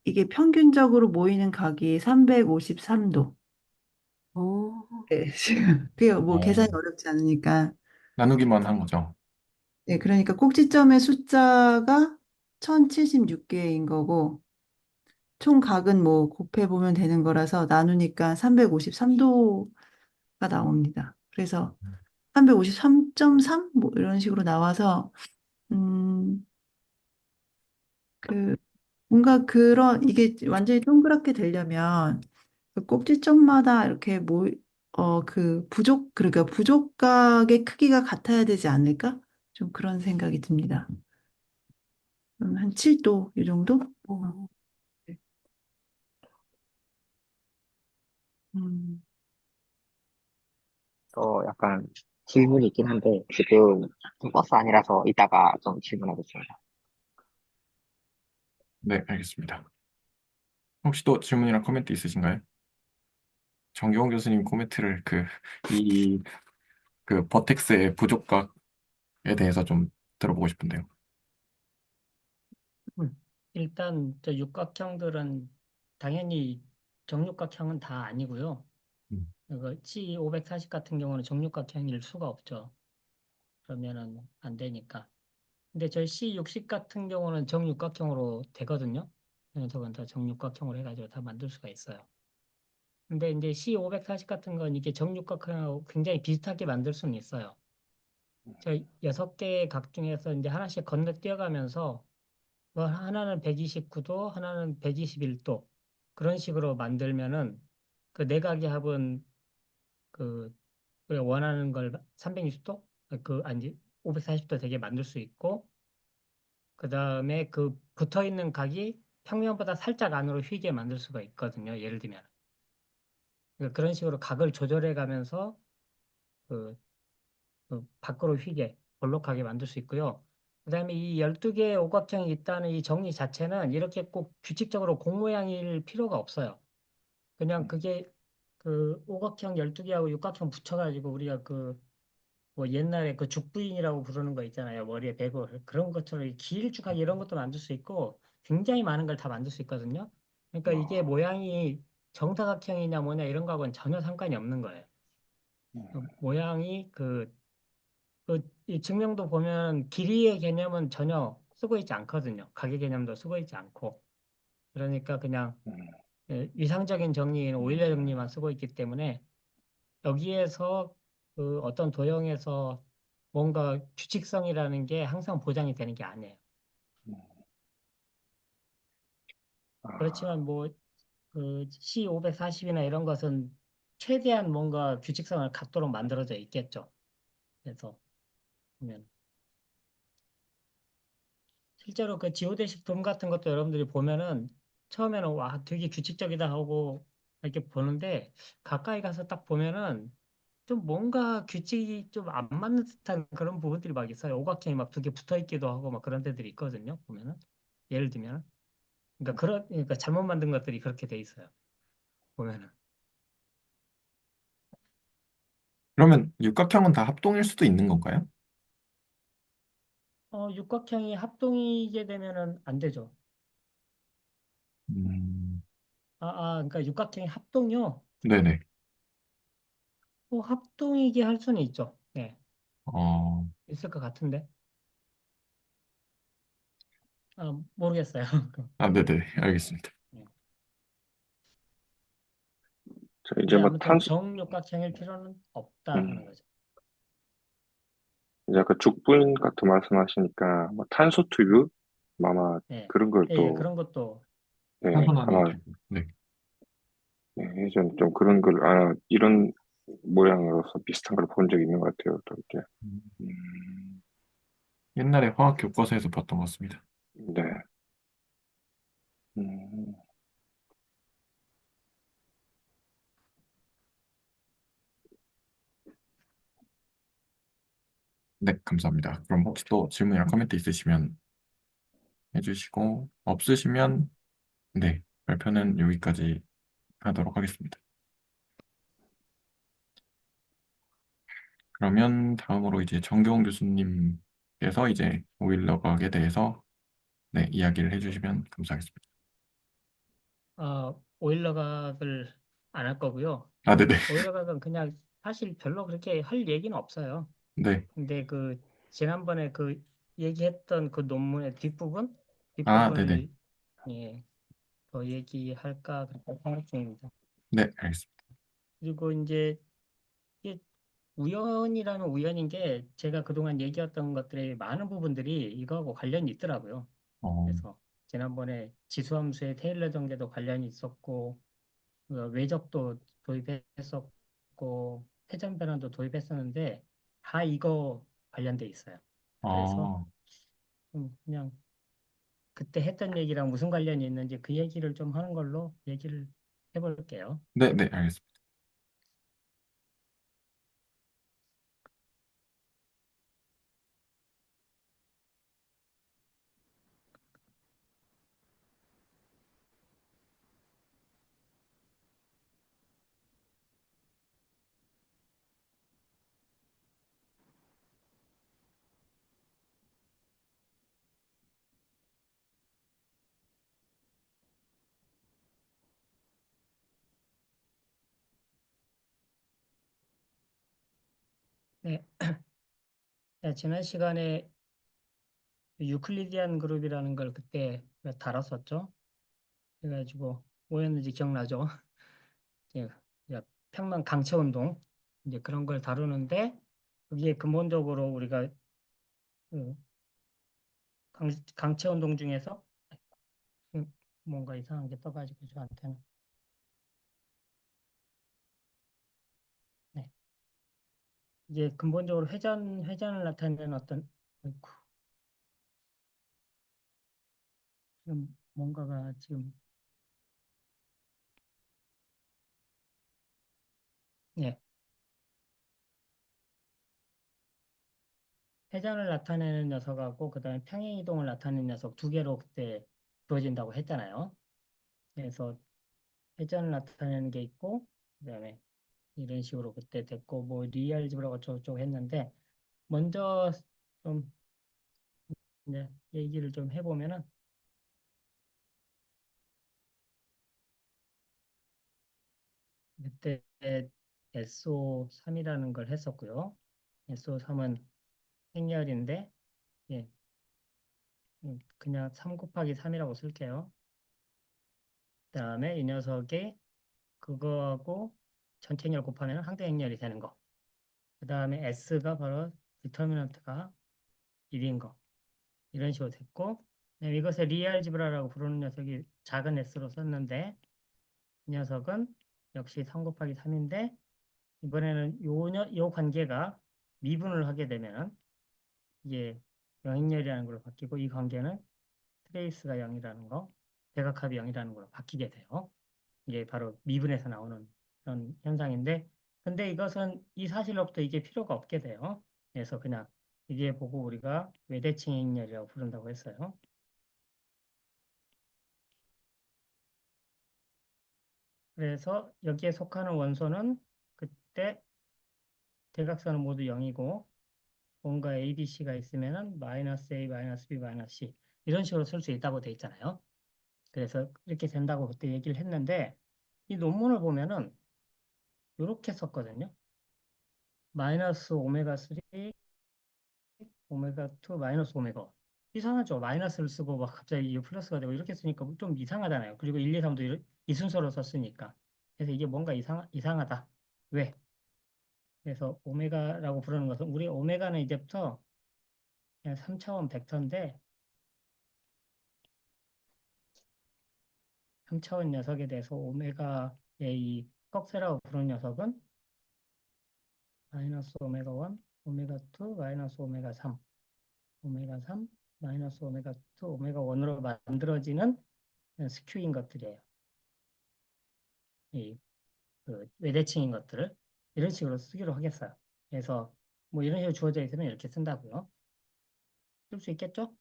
이게 평균적으로 모이는 각이 353도. 어, 네, 지금 그게 뭐 어, 계산이 어렵지 않으니까. 나누기만 한 거죠. 네, 그러니까 꼭지점의 숫자가 1076개인 거고 총 각은 뭐 곱해 보면 되는 거라서 나누니까 353도가 나옵니다. 그래서 353.3 뭐 이런 식으로 나와서 음, 그 뭔가 그런 이게 완전히 동그랗게 되려면 그 꼭지점마다 이렇게 그 그러니까 부족각의 크기가 같아야 되지 않을까? 좀 그런 생각이 듭니다. 한 7도 이 정도? 어, 네. 음, 또 약간 질문이 있긴 한데, 지금 좀 버스 아니라서 이따가 좀 질문하겠습니다. 네, 알겠습니다. 혹시 또 질문이나 코멘트 있으신가요? 정교원 교수님 코멘트를 그 버텍스의 부족각에 대해서 좀 들어보고 싶은데요. 일단 저 육각형들은 당연히 정육각형은 다 아니고요. 음. 이거 C540 같은 경우는 정육각형일 수가 없죠. 그러면은 안 되니까. 근데 저희 C60 같은 경우는 정육각형으로 되거든요. 저건 다 정육각형으로 해가지고 다 만들 수가 있어요. 근데 이제 C540 같은 건 이게 정육각형하고 굉장히 비슷하게 만들 수는 있어요. 저 6개의 각 중에서 이제 하나씩 건너뛰어가면서 뭐 하나는 129도, 하나는 121도 그런 식으로 만들면은 그 내각의 합은 그 우리가 원하는 걸 360도 그 아니 540도 되게 만들 수 있고 그 다음에 그 붙어 있는 각이 평면보다 살짝 안으로 휘게 만들 수가 있거든요. 예를 들면 그러니까 그런 식으로 각을 조절해 가면서 그, 그 밖으로 휘게 볼록하게 만들 수 있고요. 그다음에 이 12개의 오각형이 있다는 이 정리 자체는 이렇게 꼭 규칙적으로 공 모양일 필요가 없어요. 그냥 그게 그 오각형 12개하고 육각형 붙여가지고 우리가 그 뭐 옛날에 그 죽부인이라고 부르는 거 있잖아요. 머리에 베고 그런 것처럼 길쭉하게 이런 것도 만들 수 있고 굉장히 많은 걸 다 만들 수 있거든요. 그러니까 이게 모양이 정사각형이냐 뭐냐 이런 거하고는 전혀 상관이 없는 거예요. 모양이 이 증명도 보면 길이의 개념은 전혀 쓰고 있지 않거든요. 가계 개념도 쓰고 있지 않고. 그러니까 그냥 위상적인 정리인 오일러 정리만 쓰고 있기 때문에 여기에서 그 어떤 도형에서 뭔가 규칙성이라는 게 항상 보장이 되는 게 아니에요. 아, 그렇지만 뭐 그 C540이나 이런 것은 최대한 뭔가 규칙성을 갖도록 만들어져 있겠죠. 그래서 보면 실제로 그 지오데식 돔 같은 것도 여러분들이 보면은 처음에는 와 되게 규칙적이다 하고 이렇게 보는데 가까이 가서 딱 보면은 좀 뭔가 규칙이 좀 안 맞는 듯한 그런 부분들이 막 있어요. 오각형이 막 두 개 붙어 있기도 하고 막 그런 데들이 있거든요. 보면은 예를 들면 그러니까 잘못 만든 것들이 그렇게 돼 있어요. 보면은 그러면 육각형은 다 합동일 수도 있는 건가요? 육각형이 합동이게 되면은 안 되죠. 음, 그러니까 육각형이 합동이요. 네네. 합동이게 할 수는 있죠. 네, 어, 있을 것 같은데. 모르겠어요. 네네. 알겠습니다. 네. 자, 이제 근데 뭐 아무튼 탄소, 정육각형일 필요는 없다 음, 하는 거죠. 이제 아까 죽부인 같은 말씀하시니까 뭐 탄소 투유 뭐 아마 네. 그런 걸 예, 예, 또 그런 것도 네, 탄소 나노 아마 튜브. 네. 네, 예전에 좀 그런 걸 이런 모양으로서 비슷한 걸 본 적이 있는 것 같아요. 또 이렇게 음, 음, 옛날에 화학 교과서에서 봤던 것 같습니다. 네, 음, 네, 감사합니다. 그럼 혹시 또 질문이나 코멘트 있으시면 해주시고, 없으시면, 네, 발표는 여기까지 하도록 하겠습니다. 그러면 다음으로 이제 정교홍 교수님께서 이제 오일러 과학에 대해서 네, 이야기를 해주시면 감사하겠습니다. 오일러 각을 안 할 거고요. 네네. 오일러 각은 그냥 사실 별로 그렇게 할 얘기는 없어요. 네. 근데 그 지난번에 그 얘기했던 그 논문의 네네. 뒷부분을 예, 더 얘기할까 그렇게 생각 중입니다. 네, 알겠습니다. 그리고 이제 이게 우연이라면 우연인 게 제가 그동안 얘기했던 것들의 많은 부분들이 이거하고 관련이 있더라고요. 어, 그래서 지난번에 지수함수의 테일러 전개도 관련이 있었고 외적도 도입했었고 회전 변환도 도입했었는데 다 이거 관련돼 있어요. 그래서 어, 그냥 그때 했던 얘기랑 무슨 관련이 있는지 그 얘기를 좀 하는 걸로 얘기를 해볼게요. 네, 알겠습니다. 네, 네, 지난 시간에 유클리디안 그룹이라는 걸 그때 다뤘었죠. 그래가지고 뭐였는지 기억나죠? 예, 예, 평면 강체 운동 이제 그런 걸 다루는데 그게 근본적으로 우리가 그 강체 운동 중에서 뭔가 이상한 게 떠가지고 저한테는 네. 이게 근본적으로 회전을 나타내는 어떤 어이쿠, 지금 뭔가가 지금 예. 회전을 나타내는 녀석하고 그다음에 평행 이동을 나타내는 녀석 두 개로 그때 주어진다고 했잖아요. 그래서 회전을 나타내는 게 있고 그다음에 이런 식으로 그때 됐고 뭐 리알지브라가 어쩌고저쩌고 했는데 먼저 좀 이제 얘기를 좀 해보면은 그때 SO3이라는 걸 했었고요. SO3은 행렬인데 예, 그냥 3 곱하기 3이라고 쓸게요. 그다음에 이 녀석이 그거하고 전체 행렬 곱하면 항대 행렬이 되는 거. 그다음에 S가 바로 디터미넌트가 1인 거. 이런 식으로 됐고 이것을 리알지브라라고 부르는 녀석이 작은 S로 썼는데 이 녀석은 역시 3 곱하기 3인데 이번에는 요 관계가 미분을 하게 되면 이게 영행렬이라는 걸로 바뀌고 이 관계는 트레이스가 0이라는 거, 대각합이 0이라는 걸로 바뀌게 돼요. 이게 바로 미분에서 나오는 그런 현상인데 근데 이것은 이 사실로부터 이게 필요가 없게 돼요. 그래서 그냥 이게 보고 우리가 외대칭 행렬이라고 부른다고 했어요. 그래서 여기에 속하는 원소는 그때 대각선은 모두 0이고 뭔가 A, B, C가 있으면은 마이너스 A, 마이너스 B, 마이너스 C 이런 식으로 쓸 수 있다고 돼 있잖아요. 그래서 이렇게 된다고 그때 얘기를 했는데 이 논문을 보면은 이렇게 썼거든요. 마이너스 오메가 3, 오메가 2, 마이너스 오메가 1. 이상하죠? 마이너스를 쓰고 막 갑자기 이게 플러스가 되고 이렇게 쓰니까 좀 이상하잖아요. 그리고 1, 2, 3도 이 순서로 썼으니까. 그래서 이게 뭔가 이상하다. 왜? 그래서 오메가라고 부르는 것은 우리 오메가는 이제부터 그냥 3차원 벡터인데 3차원 녀석에 대해서 오메가의 이 꺽쇠라고 부르는 녀석은 마이너스 오메가 1, 오메가 2, 마이너스 오메가 3, 오메가 3, 마이너스 오메가 2, 오메가 1으로 만들어지는 스큐인 것들이에요. 이 그 외대칭인 것들을 이런 식으로 쓰기로 하겠어요. 그래서 뭐 이런 식으로 주어져 있으면 이렇게 쓴다고요. 쓸 수 있겠죠?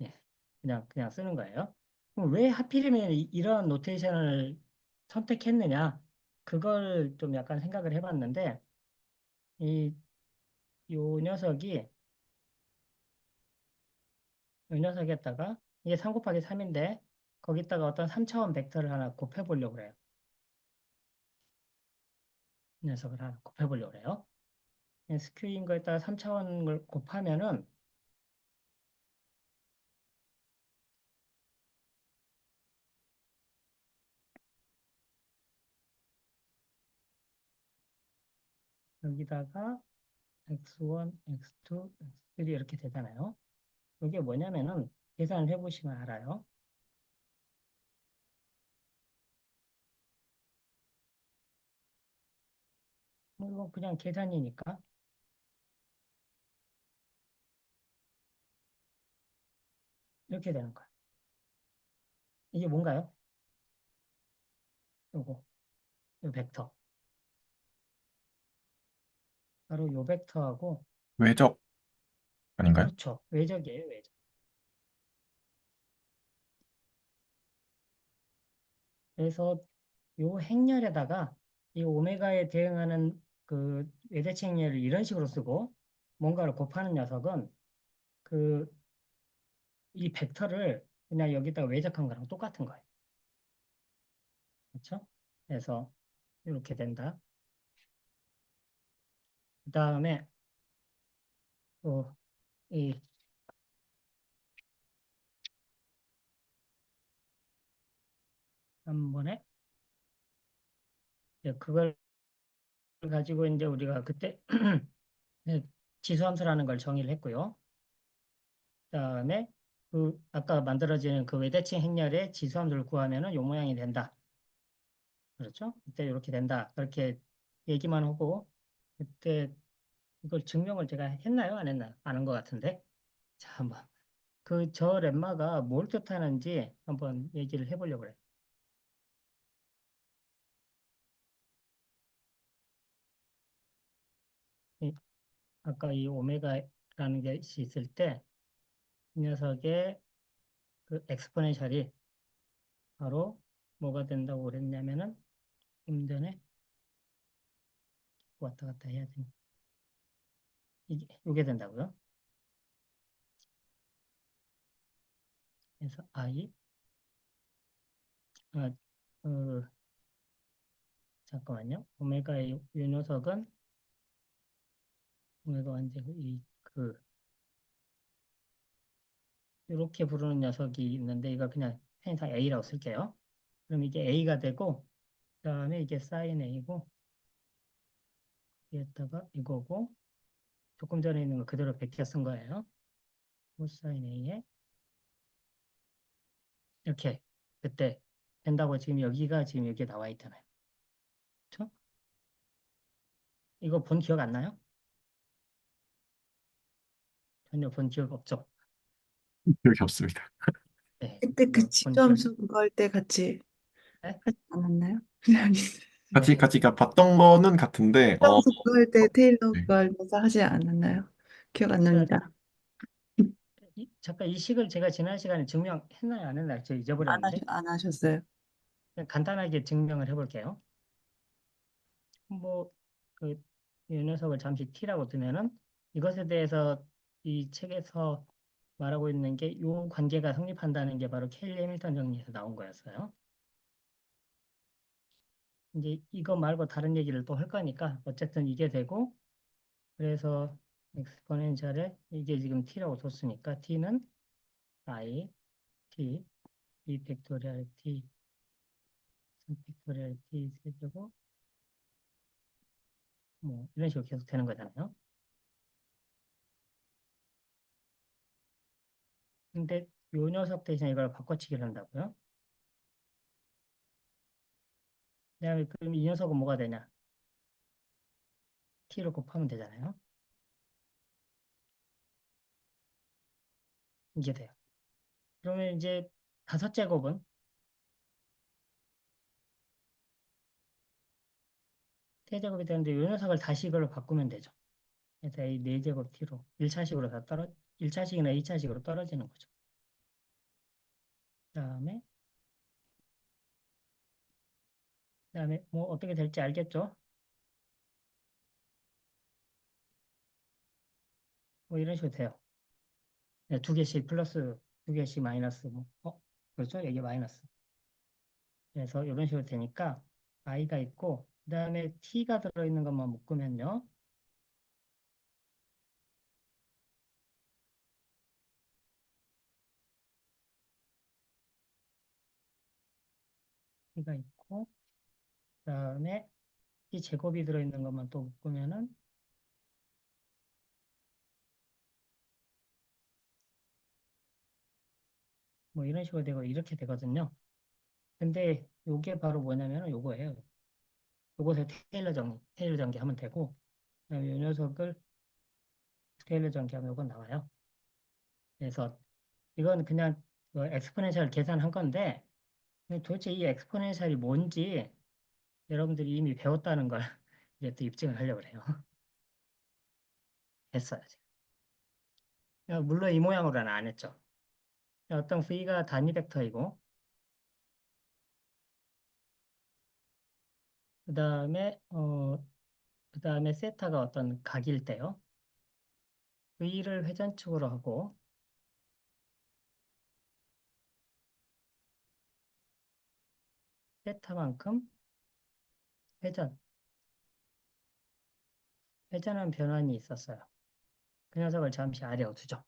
예, 그냥 쓰는 거예요. 그럼 왜 하필이면 이런 노테이션을 선택했느냐? 그걸 좀 약간 생각을 해봤는데 이 요 녀석이 요 녀석에다가 이게 3 곱하기 3인데 거기다가 어떤 3차원 벡터를 하나 곱해보려고 그래요. 이 녀석을 하나 곱해보려고 그래요. 스큐인 거에다가 3차원을 곱하면은 여기다가 x1, x2, x3 이렇게 되잖아요. 이게 뭐냐면은 계산을 해보시면 알아요. 뭐 이건 그냥 계산이니까 이렇게 되는 거야. 이게 뭔가요? 요거, 요 벡터. 바로 요 벡터하고 외적 아닌가요? 그렇죠. 외적이에요, 외적. 그래서 요 행렬에다가 이 오메가에 대응하는 그 외대칭 행렬을 이런 식으로 쓰고 뭔가를 곱하는 녀석은 그 이 벡터를 그냥 여기다가 외적한 거랑 똑같은 거예요. 그렇죠? 그래서 이렇게 된다. 그 다음에 또 이 한 번에 그걸 가지고 이제 우리가 그때 지수함수라는 걸 정의를 했고요. 그다음에 그 아까 만들어지는 그 외대칭 행렬의 지수함수를 구하면은 요 모양이 된다. 그렇죠? 그때 이렇게 된다. 그렇게 얘기만 하고 그때 이걸 증명을 제가 했나요? 안 했나요? 안 한 것 같은데. 자, 한번 그 저 렘마가 뭘 뜻하는지 한번 얘기를 해보려고 그래요. 아까 이 오메가라는 것이 있을 때 이 녀석의 그 엑스포넨셜이 바로 뭐가 된다고 그랬냐면은 좀 전에 왔다 갔다 해야 되니 이게 된다고요. 그래서 아, 그, 잠깐만요. 오메가의 요 녀석은 오메가 완전 이렇게 부르는 녀석이 있는데 이거 그냥 편의상 A라고 쓸게요. 그럼 이게 A가 되고 그다음에 이게 사인 A고 여기다가 이거고 조금 전에 있는 거 그대로 베껴 쓴 거예요. 코사인 A에 이렇게 그때 된다고 지금 여기가 지금 여기에 나와 있잖아요. 그렇죠? 이거 본 기억 안 나요? 전혀 본 기억 없죠? 기억이 없습니다. 네, 그때 그 이거 본 기억, 지점수 그거 할 때 같이 네? 하지 않았나요? 같이 봤던 거는 같은데, 지점수 그거 할 때 테일러 네. 그거 하면서 하지 않았나요? 기억 안 그러니까 납니다. 잠깐 이 식을 제가 지난 시간에 증명했나요? 안 했나요? 제가 잊어버렸는데 안 하셨어요. 그냥 간단하게 증명을 해볼게요. 뭐, 이 녀석을 잠시 T라고 두면은 이것에 대해서 이 책에서 말하고 있는 게 이 관계가 성립한다는 게 바로 켈리 해밀턴 정리에서 나온 거였어요. 이제 이거 말고 다른 얘기를 또 할 거니까 어쨌든 이게 되고 그래서 엑스포넨셜에 이게 지금 T라고 뒀으니까 T는 I, T, E 팩토리얼 T, 3 팩토리얼 T 세제곱 뭐 이런 식으로 계속 되는 거잖아요. 근데 요 녀석 대신 이걸 바꿔치기를 한다고요? 그럼 이 녀석은 뭐가 되냐? T를 곱하면 되잖아요. 이게 돼요. 그러면 이제 다섯 제곱은 세제곱이 되는데 요 녀석을 다시 이걸로 바꾸면 되죠. 그래서 이 4제곱 T로 1차식으로 1차식이나 2차식으로 떨어지는 거죠. 그다음에 뭐 어떻게 될지 알겠죠? 뭐 이런 식으로 돼요. 네, 두 개씩 플러스, 두 개씩 마이너스, 그렇죠? 이게 마이너스. 그래서 이런 식으로 되니까 i가 있고, 그 다음에 t가 들어있는 것만 묶으면요. t가 있고, 그 다음에 t 제곱이 들어있는 것만 또 묶으면은 뭐 이런 식으로 되고 이렇게 되거든요. 근데 요게 바로 뭐냐면 요거예요. 요것을 테일러 전개하면 되고, 그다음에 이 녀석을 테일러 전개하면 요건 나와요. 그래서 이건 그냥 엑스포넨셜 계산한 건데 도대체 이 엑스포넨셜이 뭔지 여러분들이 이미 배웠다는 걸 이제 또 입증을 하려고 그래요. 했어요. 물론 이 모양으로는 안 했죠. 어떤 v가 단위 벡터이고 그 다음에 세타가 어떤 각일 때요. v를 회전축으로 하고 세타만큼 회전한 변환이 있었어요. 그 녀석을 잠시 아래로 두죠.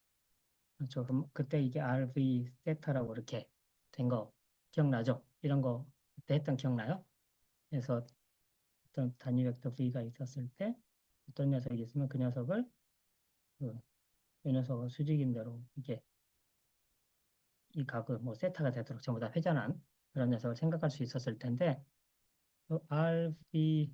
그렇죠. 그럼 그때 이게 RV 세타라고 이렇게 된 거 기억나죠? 이런 거 그때 했던 기억나요? 그래서 어떤 단위 벡터 V가 있었을 때 어떤 녀석이 있으면 그 녀석을 이 녀석을 수직인 대로 이게 이 각을 뭐 세타가 되도록 전부 다 회전한 그런 녀석을 생각할 수 있었을 텐데 RV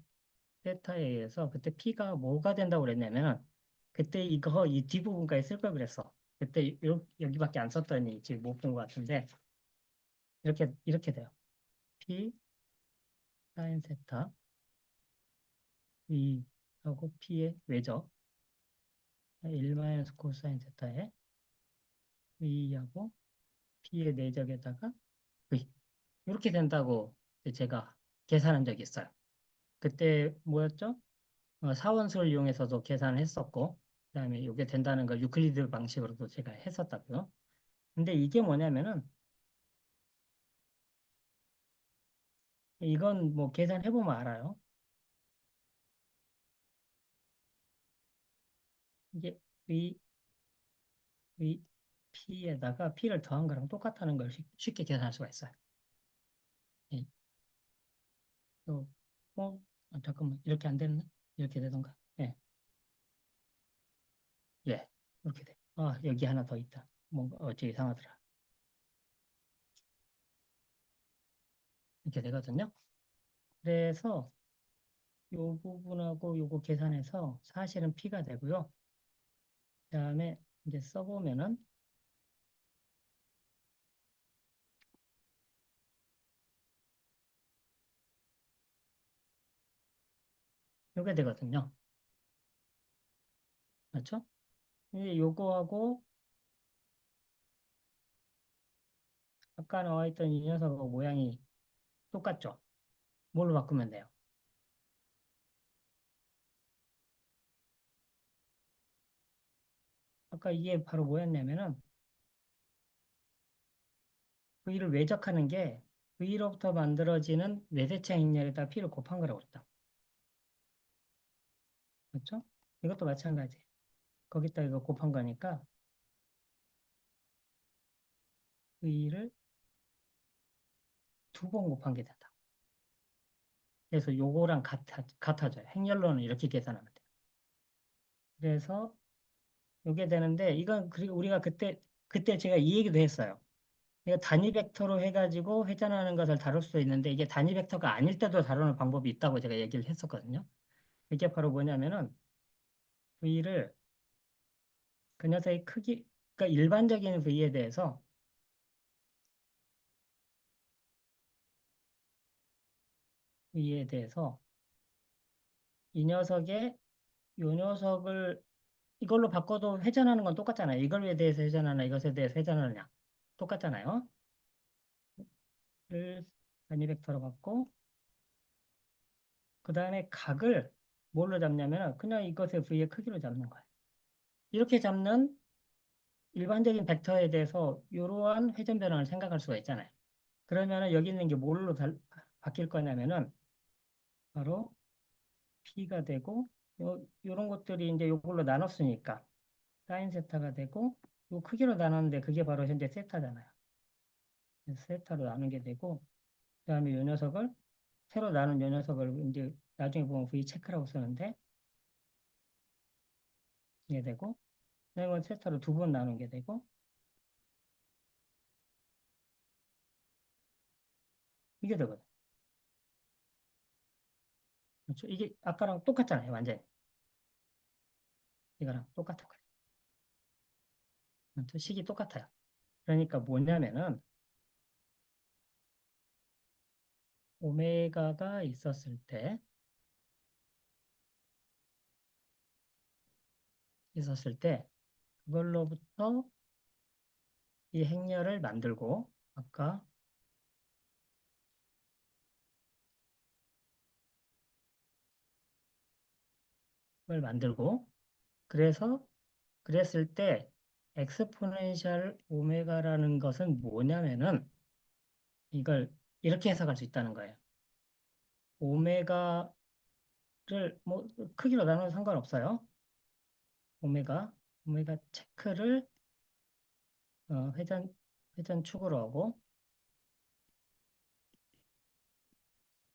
세타에 의해서 그때 P가 뭐가 된다고 그랬냐면 그때 이거 이 뒷부분까지 쓸 걸 그랬어. 그때 여기밖에 안 썼더니 지금 못 본 것 같은데 이렇게 돼요. P 사인 세타 V 하고 P의 외적 1 마이너스 코사인 세타에 V하고 P의 내적에다가 V 이렇게 된다고 제가 계산한 적이 있어요. 그때 뭐였죠? 사원수를 이용해서도 계산을 했었고 그다음에 이게 된다는 걸 유클리드 방식으로도 제가 했었다고요. 근데 이게 뭐냐면은 이건 뭐 계산해보면 알아요. 이게 V P에다가 P를 더한 거랑 똑같다는 걸 쉽게 계산할 수가 있어요. 예. 잠깐만 이렇게 안 되나? 이렇게 되던가? 예, 예, 이렇게 돼. 여기 하나 더 있다. 뭔가 어째 이상하더라. 이렇게 되거든요. 그래서 요 부분하고 요거 계산해서 사실은 P가 되고요. 그다음에 이제 써보면은 요게 되거든요. 맞죠? 이제 요거하고 아까 나와 있던 이 녀석하고 모양이 똑같죠? 뭘로 바꾸면 돼요? 아까 이게 바로 뭐였냐면은 V를 외적하는 게 V로부터 만들어지는 외대칭 행렬에다 P를 곱한 거라고 했다. 맞죠? 이것도 마찬가지. 거기다 이거 곱한 거니까 V를 2번 곱한 게 된다. 그래서 요거랑 같아져요. 행렬로는 이렇게 계산하면 돼요. 그래서 요게 되는데 이건 그리고 우리가 그때 제가 이 얘기도 했어요. 이거 단위 벡터로 해가지고 회전하는 것을 다룰 수 있는데 이게 단위 벡터가 아닐 때도 다루는 방법이 있다고 제가 얘기를 했었거든요. 이게 바로 뭐냐면은 V를 그 녀석의 크기, 그러니까 일반적인 V에 대해서 이 녀석의 요 녀석을 이걸로 바꿔도 회전하는 건 똑같잖아요. 이걸에 대해서 회전하나 이것에 대해서 회전하느냐 똑같잖아요. 를 단위 벡터로 갖고 그 다음에 각을 뭘로 잡냐면 그냥 이것의 V의 크기로 잡는 거예요. 이렇게 잡는 일반적인 벡터에 대해서 이러한 회전 변형을 생각할 수가 있잖아요. 그러면은 여기 있는 게 뭘로 바뀔 거냐면은 바로 P가 되고 요런 것들이 이제 요걸로 나눴으니까 사인 세타가 되고 요 크기로 나눴는데 그게 바로 현재 세타잖아요. 그래서 세타로 나누게 되고 그다음에 요 녀석을 새로 나눈 요 녀석을 이제 나중에 보면 V 체크라고 쓰는데 이게 되고 그다음에 세타로 2번 나눈 게 되고 이게 되거든. 그렇죠? 이게 아까랑 똑같잖아요, 완전히. 이거랑 똑같은 거예요. 그렇죠? 식이 똑같아요. 그러니까 뭐냐면은 오메가가 있었을 때 그걸로부터 이 행렬을 만들고 아까 그걸 만들고 그래서 그랬을 때 엑스포넨셜 오메가라는 것은 뭐냐면은 이걸 이렇게 해석할 수 있다는 거예요. 오메가를 뭐 크기로 나눠도 상관없어요. 오메가 체크를 회전축으로 하고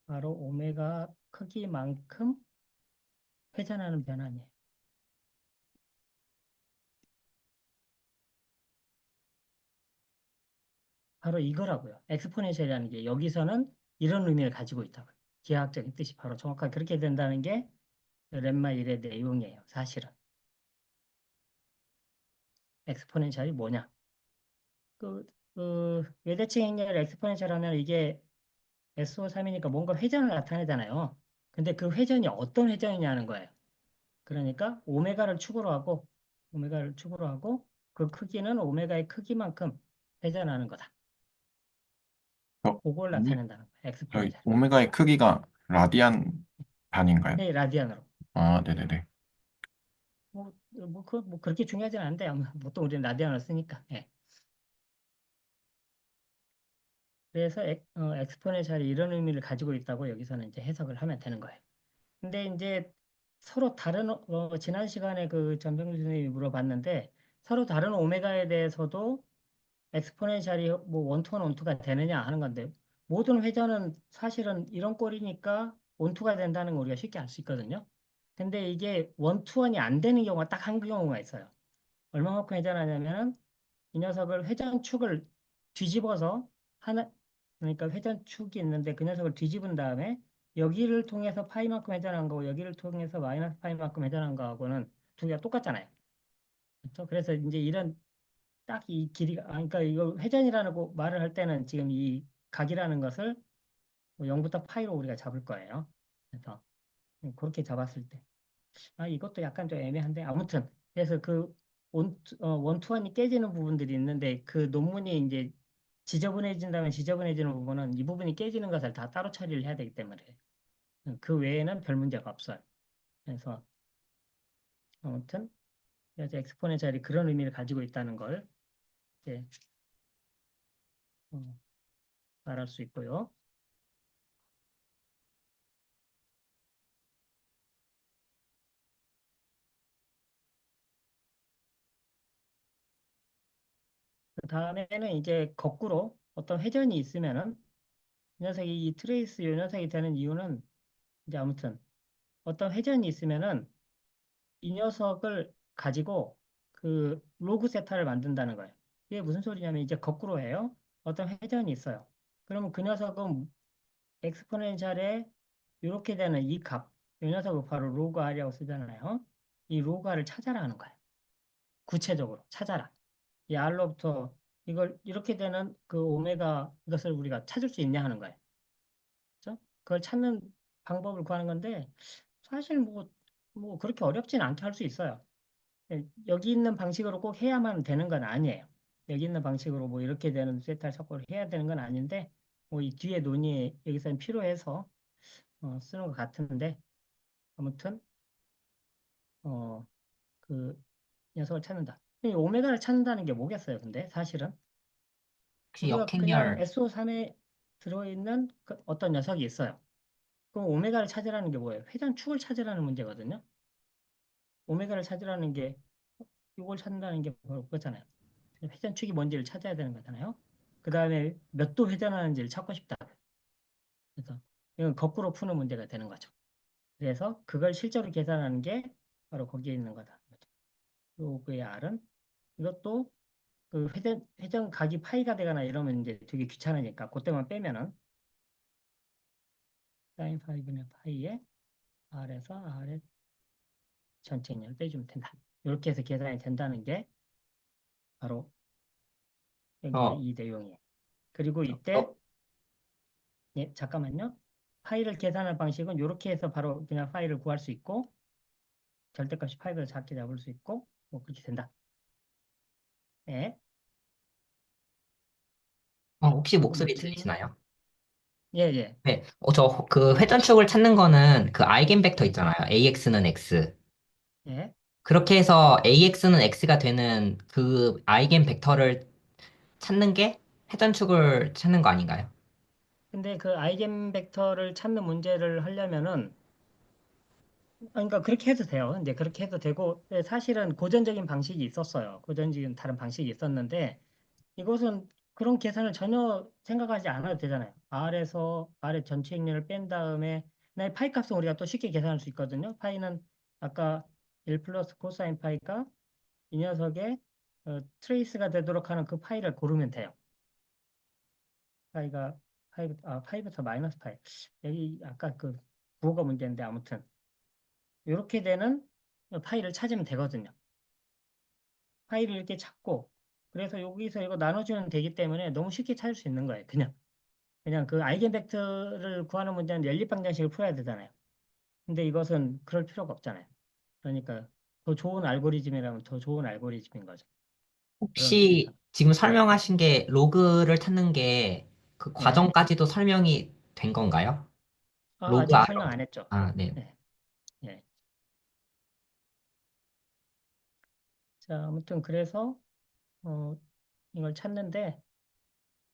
바로 오메가 크기만큼 회전하는 변환이에요. 바로 이거라고요. 엑스포넨셜이라는 게 여기서는 이런 의미를 가지고 있다고요. 기하학적인 뜻이 바로 정확하게 그렇게 된다는 게 렘마 1의 내용이에요. 사실은. 엑스포넨셜이 뭐냐? 외대칭 행렬 엑스포넨셜 하면 이게 SO3이니까 뭔가 회전을 나타내잖아요. 근데 그 회전이 어떤 회전이냐는 거예요. 그러니까 오메가를 축으로 하고 그 크기는 오메가의 크기만큼 회전하는 거다. 저, 그걸 나타낸다는 거야. 저희 엑스포넨셜. 오메가의 크기가 라디안 단인가요? 네, 라디안으로. 아, 네네네. 뭐 그렇게 중요하진 않은데 아마 보통 우리는 라디안을 쓰니까. 예. 그래서 엑스포넨셜이 이런 의미를 가지고 있다고 여기서는 이제 해석을 하면 되는 거예요. 근데 이제 서로 다른 지난 시간에 그 전병준 선생님이 물어봤는데 서로 다른 오메가에 대해서도 엑스포넨셜이 뭐 원투원 원투가 되느냐 하는 건데 모든 회전은 사실은 이런 꼴이니까 원투가 된다는 걸 우리가 쉽게 알 수 있거든요. 근데 이게 원투원이 안 되는 경우가 딱 한 경우가 있어요. 얼마만큼 회전하냐면은 이 녀석을 회전축을 뒤집어서 하나 그러니까 회전축이 있는데 그 녀석을 뒤집은 다음에 여기를 통해서 파이만큼 회전한 거고 여기를 통해서 마이너스 파이만큼 회전한 거하고는 두 개가 똑같잖아요. 그렇죠? 그래서 이제 이런 딱 이 길이가 그러니까 이거 회전이라는 거 말을 할 때는 지금 이 각이라는 것을 뭐 0부터 파이로 우리가 잡을 거예요. 그래서 그렇게 잡았을 때 이것도 약간 좀 애매한데 아무튼 그래서 그 원투원이 깨지는 부분들이 있는데 그 논문이 이제 지저분해진다면 지저분해지는 부분은 이 부분이 깨지는 것을 다 따로 처리를 해야 되기 때문에 그 외에는 별 문제가 없어요. 그래서 아무튼 그래서 엑스포넨셜이 그런 의미를 가지고 있다는 걸 이제 어, 말할 수 있고요. 그 다음에는 이제 거꾸로 어떤 회전이 있으면은 이 녀석이 이 트레이스 이 녀석이 되는 이유는 이제 아무튼 어떤 회전이 있으면은 이 녀석을 가지고 그 로그 세타를 만든다는 거예요. 이게 무슨 소리냐면 이제 거꾸로 해요. 어떤 회전이 있어요. 그러면 그 녀석은 엑스포넨셜에 이렇게 되는 이 값, 이 녀석을 바로 로그 R이라고 쓰잖아요. 이 로그 R을 찾아라 하는 거예요. 구체적으로 찾아라. 이 R로부터 이걸 이렇게 되는 그 오메가 이것을 우리가 찾을 수 있냐 하는 거예요. 그렇죠? 그걸 찾는 방법을 구하는 건데 사실 뭐 그렇게 어렵진 않게 할 수 있어요. 여기 있는 방식으로 꼭 해야만 되는 건 아니에요. 여기 있는 방식으로 뭐 이렇게 되는 세타를 찾고 해야 되는 건 아닌데 뭐 이 뒤에 논의 여기서는 필요해서 쓰는 것 같은데 아무튼 어, 그 녀석을 찾는다. 이 오메가를 찾는다는 게 뭐겠어요? 근데 사실은 혹시 우리가 그냥 역행열 SO3에 들어있는 그 어떤 녀석이 있어요. 그럼 오메가를 찾으라는 게 뭐예요? 회전축을 찾으라는 문제거든요. 오메가를 찾으라는 게 이걸 찾는다는 게 바로 그거잖아요. 회전축이 뭔지를 찾아야 되는 거잖아요. 그 다음에 몇 도 회전하는지를 찾고 싶다. 그래서 이건 거꾸로 푸는 문제가 되는 거죠. 그래서 그걸 실제로 계산하는 게 바로 거기에 있는 거다. 요거의 R은 이것도 그 회전 각이 파이가 되거나 이러면 이제 되게 귀찮으니까 그때만 빼면은 사인 5는 파이에 R에서 R의 전체 인연을 빼주면 된다. 이렇게 해서 계산이 된다는 게 바로 여기에 어, 이 내용이에요. 그리고 이때 어, 예, 잠깐만요. 파이를 계산할 방식은 이렇게 해서 바로 그냥 파이를 구할 수 있고 절대값이 파이보다 작게 잡을 수 있고 뭐 그렇게 된다. 예. 혹시 목소리 아무튼 들리시나요? 예, 예. 네, 저 그 회전축을 찾는 거는 그 아이겐 벡터 있잖아요. AX는 X. 예. 그렇게 해서 AX는 X가 되는 그 아이겐 벡터를 찾는 게 회전축을 찾는 거 아닌가요? 근데 그 아이겐 벡터를 찾는 문제를 하려면은 그러니까 그렇게 해도 돼요. 이제 그렇게 해도 되고 사실은 고전적인 방식이 있었어요. 고전적인 다른 방식이 있었는데 이것은 그런 계산을 전혀 생각하지 않아도 되잖아요. R에서 R의 전체 행렬을 뺀 다음에 나 파이 값은 우리가 또 쉽게 계산할 수 있거든요. 파이는 아까 1 플러스 코사인 파이가 이 녀석의 트레이스가 되도록 하는 그 파이를 고르면 돼요. 파이가 파이부터 마이너스 파이. 여기 아까 그 부호가 문제인데 아무튼 이렇게 되는 파이를 찾으면 되거든요. 파이를 이렇게 찾고 그래서 여기서 이거 나눠주면 되기 때문에 너무 쉽게 찾을 수 있는 거예요. 그냥 그 아이겐벡터를 구하는 문제는 연립 방정식을 풀어야 되잖아요. 근데 이것은 그럴 필요가 없잖아요. 그러니까 더 좋은 알고리즘이라면 더 좋은 알고리즘인 거죠. 그런 의미에서. 혹시 지금 설명하신 게 로그를 찾는 게 그 네. 과정까지도 설명이 된 건가요? 로그 아직 안에 설명 안 했죠. 아, 네. 네. 네. 자, 아무튼 그래서 어, 이걸 찾는데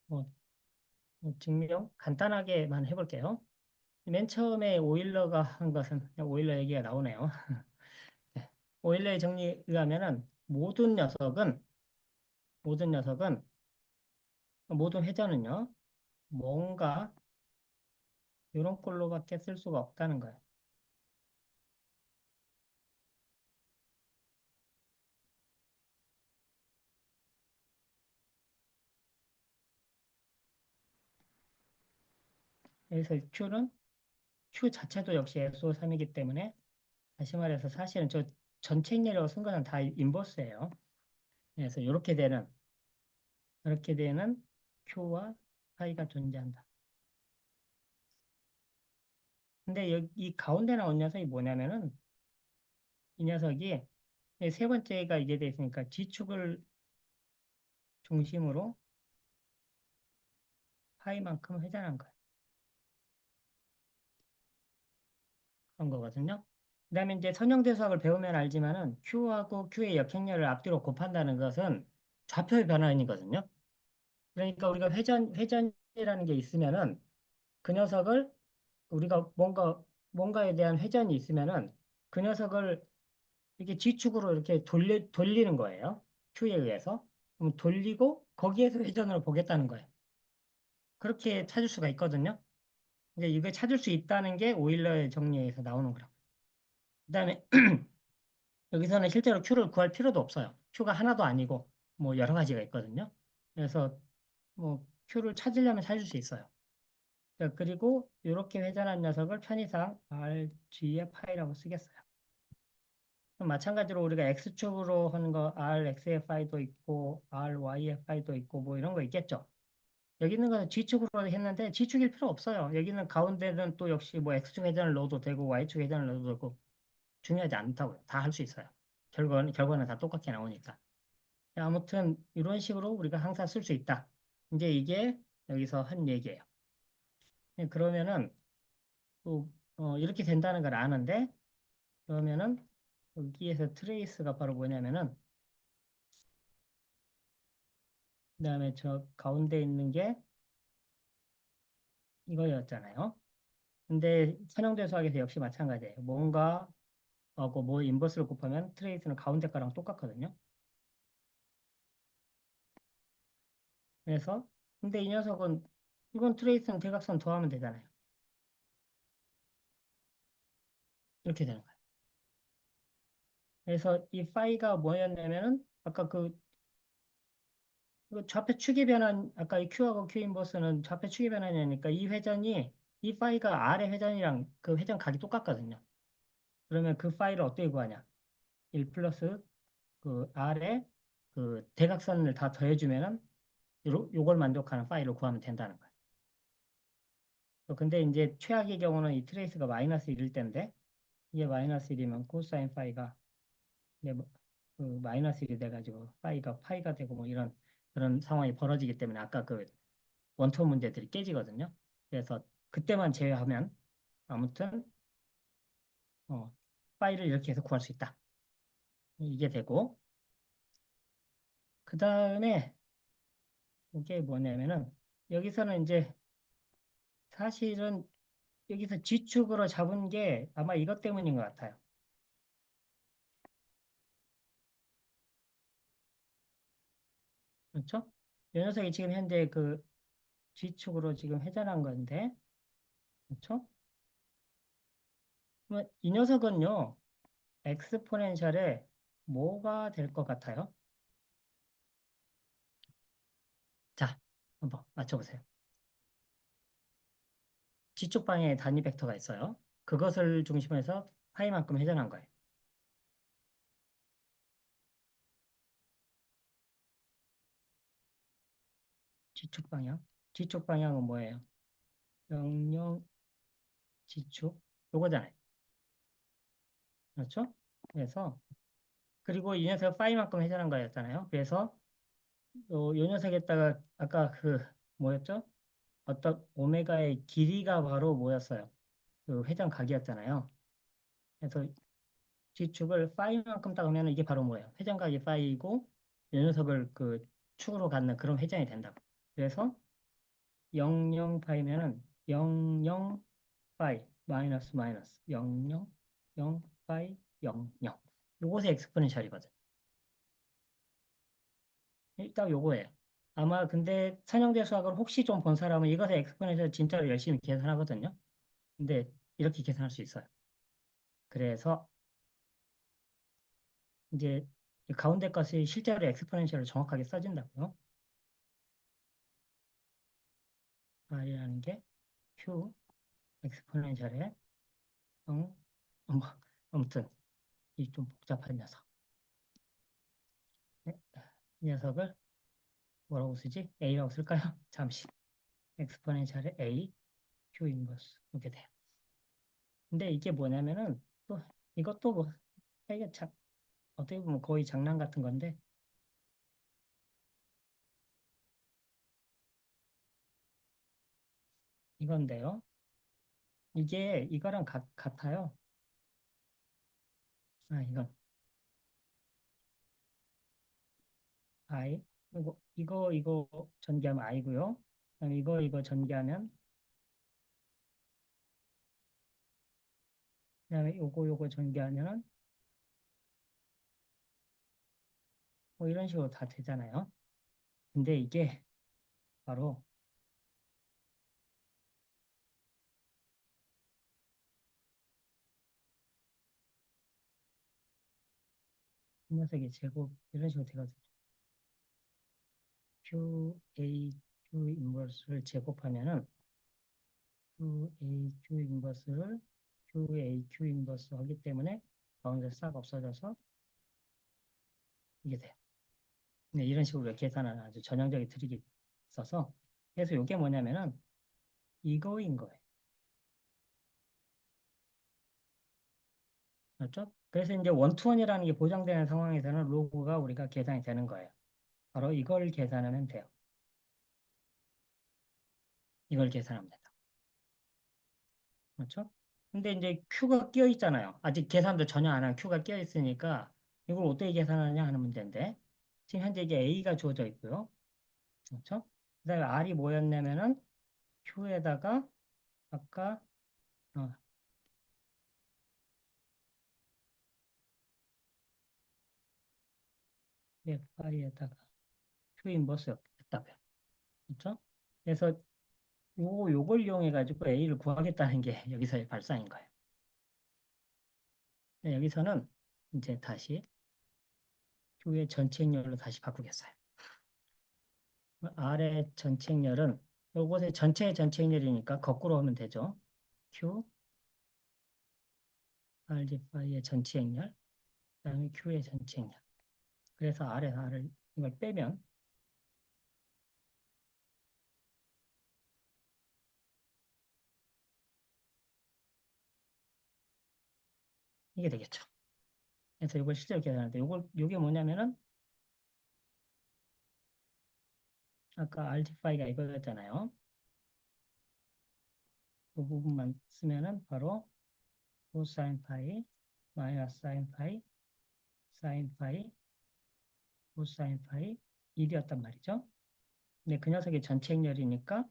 뭐, 증명 간단하게만 해볼게요. 맨 처음에 오일러가 한 것은 그냥 오일러 얘기가 나오네요. 네. 오일러의 정리에 의하면은 모든 녀석은 모든 회전은요 뭔가 이런 꼴로밖에 쓸 수가 없다는 거예요. 그래서 Q 자체도 역시 SO3이기 때문에 다시 말해서 사실은 저 전체 인내라고 쓴 거는 다 인버스예요. 그래서 이렇게 되는 Q와 파이가 존재한다. 근데 여기 이 가운데 나온 녀석이 뭐냐면은 이 녀석이 세 번째가 이게 돼 있으니까 G축을 중심으로 파이만큼 회전한 거예요. 그런 거거든요. 그다음에 이제 선형대수학을 배우면 알지만은 Q하고 Q의 역행렬을 앞뒤로 곱한다는 것은 좌표의 변환이거든요. 그러니까 우리가 회전이라는 게 있으면은 그 녀석을 우리가 뭔가에 대한 회전이 있으면은 그 녀석을 이렇게 G축으로 이렇게 돌리는 거예요. Q에 의해서. 그럼 돌리고 거기에서 회전을 보겠다는 거예요. 그렇게 찾을 수가 있거든요. 이제 이걸 찾을 수 있다는 게 오일러의 정리에서 나오는 거라고. 그다음에 여기서는 실제로 Q를 구할 필요도 없어요. Q가 하나도 아니고 뭐 여러 가지가 있거든요. 그래서 뭐 Q를 찾으려면 찾을 수 있어요. 자, 그리고 이렇게 회전한 녀석을 편의상 RG의 파이라고 쓰겠어요. 그럼 마찬가지로 우리가 X축으로 하는 거 RXFI도 있고 RYFI도 있고 뭐 이런 거 있겠죠. 여기 있는 거는 G축으로 했는데 G축일 필요 없어요. 여기는 가운데는 또 역시 뭐 X축 회전을 넣어도 되고 Y축 회전을 넣어도 되고 중요하지 않다고요. 다 할 수 있어요. 결과는 다 똑같게 나오니까. 자, 아무튼 이런 식으로 우리가 항상 쓸 수 있다. 이제 이게 여기서 한 얘기예요. 네, 그러면은 또 이렇게 된다는 걸 아는데 그러면은 여기에서 트레이스가 바로 뭐냐면은 그다음에 저 가운데 있는 게 이거였잖아요. 근데 선형대 수학에서 역시 마찬가지예요. 뭔가 하고 뭐 인버스를 곱하면 트레이스는 가운데 거랑 똑같거든요. 그래서 근데 이 녀석은 이건 트레이스는 대각선 더하면 되잖아요. 이렇게 되는 거예요. 그래서 이 파이가 뭐였냐면은 아까 그 좌표 축의 변환 아까 이 Q하고 Q 인버스는 좌표 축의 변환이니까 이 회전이 이 파이가 R의 회전이랑 그 회전 각이 똑같거든요. 그러면 그 파이를 어떻게 구하냐? 1 플러스 그 R의 그 대각선을 다 더해주면은 요걸 만족하는 파이를 구하면 된다는 거예요. 근데 이제 최악의 경우는 이 트레이스가 마이너스 1일 때인데 이게 마이너스 1이면 코사인 파이가 이제 그 마이너스 1이 돼가지고 파이가 파이가 되고 뭐 이런 그런 상황이 벌어지기 때문에 아까 그 원톱 문제들이 깨지거든요. 그래서 그때만 제외하면 아무튼 어, 파이를 이렇게 해서 구할 수 있다. 이게 되고 그 다음에 이게 뭐냐면은 여기서는 이제 사실은 여기서 G축으로 잡은 게 아마 이것 때문인 것 같아요. 그렇죠? 이 녀석이 지금 현재 그 G축으로 지금 회전한 건데, 그렇죠? 그러면 이 녀석은요, 엑스포넨셜에 뭐가 될 것 같아요? 자, 한번 맞춰보세요. G축 방향에 단위 벡터가 있어요. 그것을 중심으로 해서 파이만큼 회전한 거예요. G축 방향. G축 방향은 뭐예요? 명령 G축. 요거잖아요. 그렇죠? 그래서 그리고 이 녀석 파이만큼 회전한 거였잖아요. 그래서 요 녀석에다가 아까 그 뭐였죠? 어떤 오메가의 길이가 바로 뭐였어요? 그 회전 각이었잖아요. 그래서 G축을 파이만큼 따으면 이게 바로 뭐예요? 회전각이 파이고 이 녀석을 그 축으로 갖는 그런 회전이 된다고. 그래서 00 파이면은 00 파이 마이너스 마이너스 00 0 파이 00 요것이 엑스포넨셜이거든. 딱 요거예요. 아마 근데 선형대 수학을 혹시 좀 본 사람은 이것의 엑스포넨셜 진짜로 열심히 계산하거든요. 근데 이렇게 계산할 수 있어요. 그래서 이제 이 가운데 것이 실제로 엑스포넨셜을 정확하게 써진다고요. R이라는 게 Q 엑스포넨셜의 뭐, 아무튼 이 좀 복잡한 녀석. 네, 이 녀석을 뭐라고 쓰지? A라고 쓸까요? 잠시. 엑스포넨셜의 A, Q 인버스 이렇게 돼요. 근데 이게 뭐냐면은 또 이것도 뭐 이게 참 어떻게 보면 거의 장난 같은 건데 이건데요. 이게 이거랑 같아요. 이건 I 이거 전개하면 I고요. 그다음에 이거 전개하면 그다음에 요거 전개하면은 뭐 이런 식으로 다 되잖아요. 근데 이게 바로 이 녀석의 제곱 이런 식으로 되거든요. QA, Q 인버스를 제곱하면은 QA, Q 인버스를 QA, Q 인버스 하기 때문에 가운데 싹 없어져서 이게 돼요. 네, 이런 식으로 계산하는 아주 전형적인 트릭이 있어서 그래서 이게 뭐냐면은 이거인 거예요. 맞죠? 그래서 이제 원투원이라는 게 보장되는 상황에서는 로그가 우리가 계산이 되는 거예요. 바로 이걸 계산하면 돼요. 이걸 계산하면 된다. 그렇죠? 근데 이제 Q가 끼어 있잖아요. 아직 계산도 전혀 안 한 Q가 끼어 있으니까 이걸 어떻게 계산하느냐 하는 문제인데 지금 현재 이게 A가 주어져 있고요. 그렇죠? 그다음에 R이 뭐였냐면은 Q에다가 아까 어, FI에다가 Q 인버스였다고요. 그렇죠? 그래서 요걸 이용해 가지고 A를 구하겠다는 게 여기서의 발상인 거예요. 네, 여기서는 이제 다시 Q의 전체행렬로 다시 바꾸겠어요. R의 전체행렬은 요것의 전체의 전체행렬이니까 거꾸로 하면 되죠. Q, RG파이의 전체행렬, 그다음에 Q의 전체행렬. 그래서 R에서 R을 이걸 빼면 이게 되겠죠. 그래서 이걸 실제로 계산하는데 요게 뭐냐면은 아까 RG파이가 이거였잖아요. 이 부분만 쓰면은 바로 코사인 파이 마이너스 사인 파이 사인 파이 코사인 파이 1이었단 말이죠. 근데 그 녀석이 전체 행렬이니까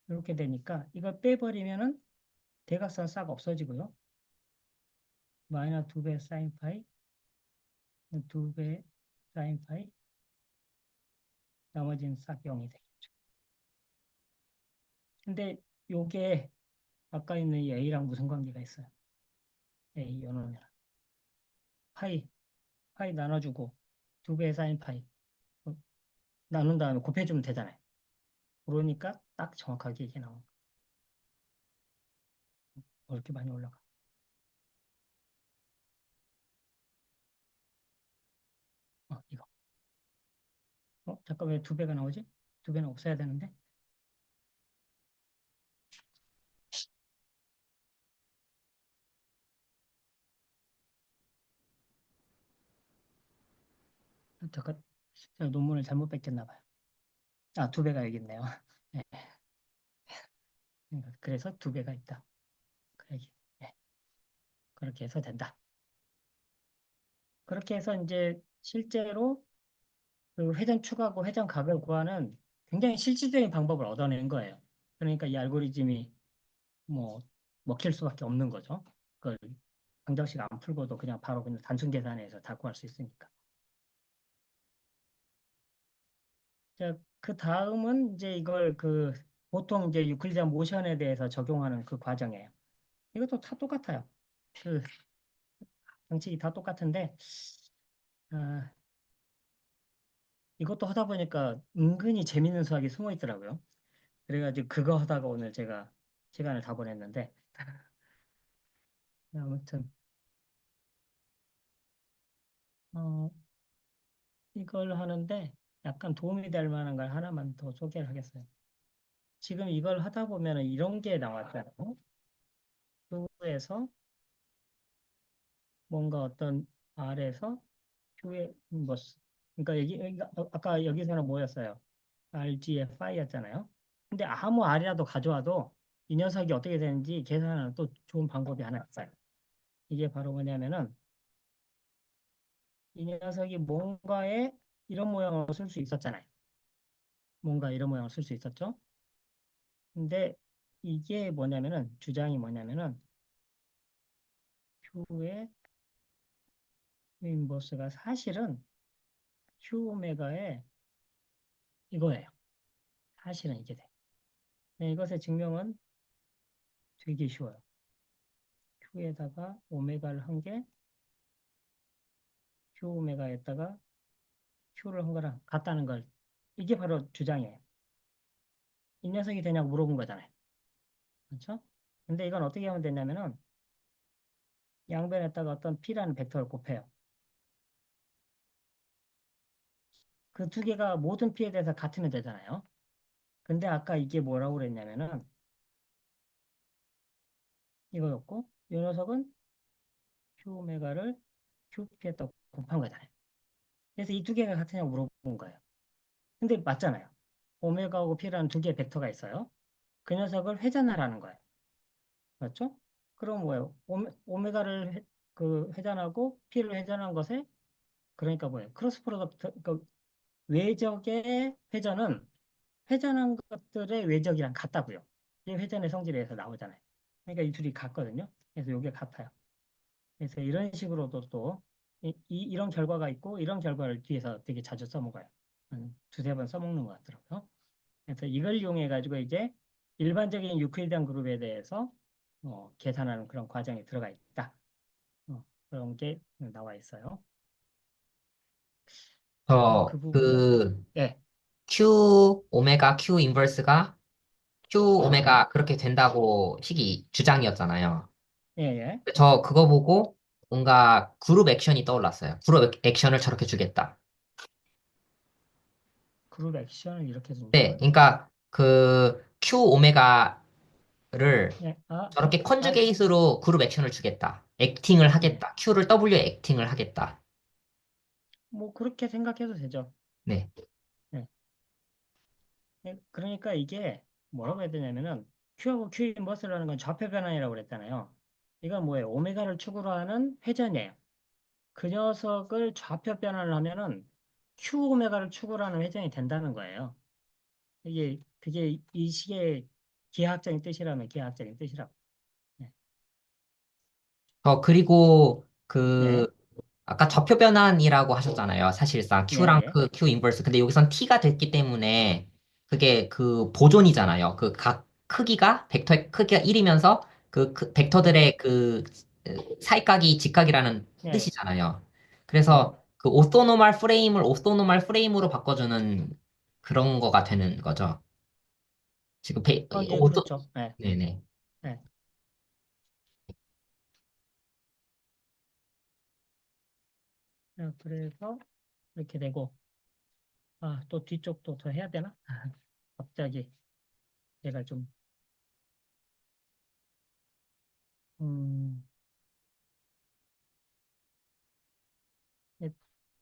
이렇게 되니까 이걸 빼버리면은 대각선 싹 없어지고요. 마이너스 2배 사인 파이 2배 사인 파이 나머지는 싹 0이 되겠죠. 근데 요게 아까 있는 이 A랑 무슨 관계가 있어요? A 요놈이랑 파이 나눠주고 2배 사인 파이 어, 나눈 다음에 곱해주면 되잖아요. 그러니까 딱 정확하게 이게 나온 거예요. 이렇게 많이 올라가. 이거. 잠깐 왜 2배가 나오지? 2배는 없어야 되는데. 잠깐, 제가 논문을 잘못 뺏겼나 봐요. 아, 2배가 여기 있네요. 네. 그래서 2배가 있다. 그래, 네. 그렇게 해서 된다. 그렇게 해서 이제 실제로 그 회전 추가하고 회전 각을 구하는 굉장히 실질적인 방법을 얻어낸 거예요. 그러니까 이 알고리즘이 뭐 먹힐 수밖에 없는 거죠. 그걸 방정식 안 풀고도 그냥 바로 그냥 단순 계산해서 다 구할 수 있으니까. 자, 그 다음은 이제 이걸 그 보통 이제 유클리디안 모션에 대해서 적용하는 그 과정이에요. 이것도 다 똑같아요. 그 방식이 다 똑같은데 아, 이것도 하다 보니까 은근히 재밌는 수학이 숨어 있더라고요. 그래가지고 그거 하다가 오늘 제가 시간을 다 보냈는데 아무튼 어, 이걸 하는데 약간 도움이 될 만한 걸 하나만 더 소개를 하겠어요. 지금 이걸 하다 보면 이런 게 나왔잖아요. Q에서 뭔가 어떤 R에서 Q의 인버스. 그러니까 아까 여기서는 뭐였어요? RG의 파이였잖아요. 근데 아무 R이라도 가져와도 이 녀석이 어떻게 되는지 계산하는 또 좋은 방법이 하나 있어요. 이게 바로 뭐냐면은 이 녀석이 뭔가에 이런 모양을 쓸 수 있었잖아요. 뭔가 이런 모양을 쓸 수 있었죠. 근데 이게 뭐냐면은 주장이 뭐냐면은 Q의 인버스가 사실은 Q 오메가의 이거예요. 사실은 이게 돼. 네, 이것의 증명은 되게 쉬워요. Q에다가 오메가를 한 게 Q 오메가에다가 Q를 한 거랑 같다는 걸 이게 바로 주장이에요. 이 녀석이 되냐고 물어본 거잖아요. 그렇죠? 근데 이건 어떻게 하면 되냐면은 양변에다가 어떤 P라는 벡터를 곱해요. 그 2개가 모든 P에 대해서 같으면 되잖아요. 근데 아까 이게 뭐라고 그랬냐면은 이거였고 이 녀석은 Q 오메가를 QP에다 곱한 거잖아요. 그래서 이 2개가 같으냐고 물어본 거예요. 근데 맞잖아요. 오메가하고 P라는 2개의 벡터가 있어요. 그 녀석을 회전하라는 거예요. 맞죠? 그럼 뭐예요? 그 회전하고 P를 회전한 것에 그러니까 뭐예요? 크로스 프로덕트 그 외적의 회전은 회전한 것들의 외적이랑 같다고요. 이게 회전의 성질에서 나오잖아요. 그러니까 이 둘이 같거든요. 그래서 이게 같아요. 그래서 이런 식으로도 또 이런 결과가 있고 이런 결과를 뒤에서 되게 자주 써먹어요. 한 2-3번 써먹는 것 같더라고요. 그래서 이걸 이용해 가지고 이제 일반적인 유클리디안 그룹에 대해서 계산하는 그런 과정이 들어가 있다. 그런 게 나와 있어요. 그래서 그 부분은 예, Q 오메가 Q 인버스가 Q 오메가 그렇게 된다고 식이 주장이었잖아요. 예, 예. 저 그거 보고 뭔가 그룹 액션이 떠올랐어요. 그룹 액션을 저렇게 주겠다. 그룹 액션을 이렇게 네, 준다고요? 그러니까 그 Q 오메가를 예, 저렇게 컨주게이트로 그룹 액션을 주겠다. 액팅을 예. 하겠다. Q를 W에 액팅을 하겠다. 뭐 그렇게 생각해도 되죠. 네. 예. 예, 그러니까 이게 뭐라고 해야 되냐면은 Q하고 Q 인버스라는 건 좌표 변환이라고 그랬잖아요. 이건 뭐예요? 오메가를 축으로 하는 회전이에요. 그 녀석을 좌표 변환을 하면은 Q 오메가를 축으로 하는 회전이 된다는 거예요. 그게 이 식의 기하학적인 뜻이라면 기하학적인 뜻이라고. 예. 그리고 예, 아까 좌표 변환이라고 하셨잖아요. 사실상 예, Q랑 예. Q 인버스. 근데 여기선 T가 됐기 때문에 그게 그 보존이잖아요. 그 각 크기가 벡터의 크기가 1이면서 그 예, 벡터들의 그 사이각이 직각이라는 예, 뜻이잖아요. 예. 그래서 그 오토노멀 프레임을 오토노멀 프레임으로 바꿔주는 그런 거가 되는 거죠. 지금 예, 그렇죠. 예, 네네. 예. 그래서 이렇게 되고, 또 뒤쪽도 더 해야 되나? 갑자기 제가 좀, 음, 예,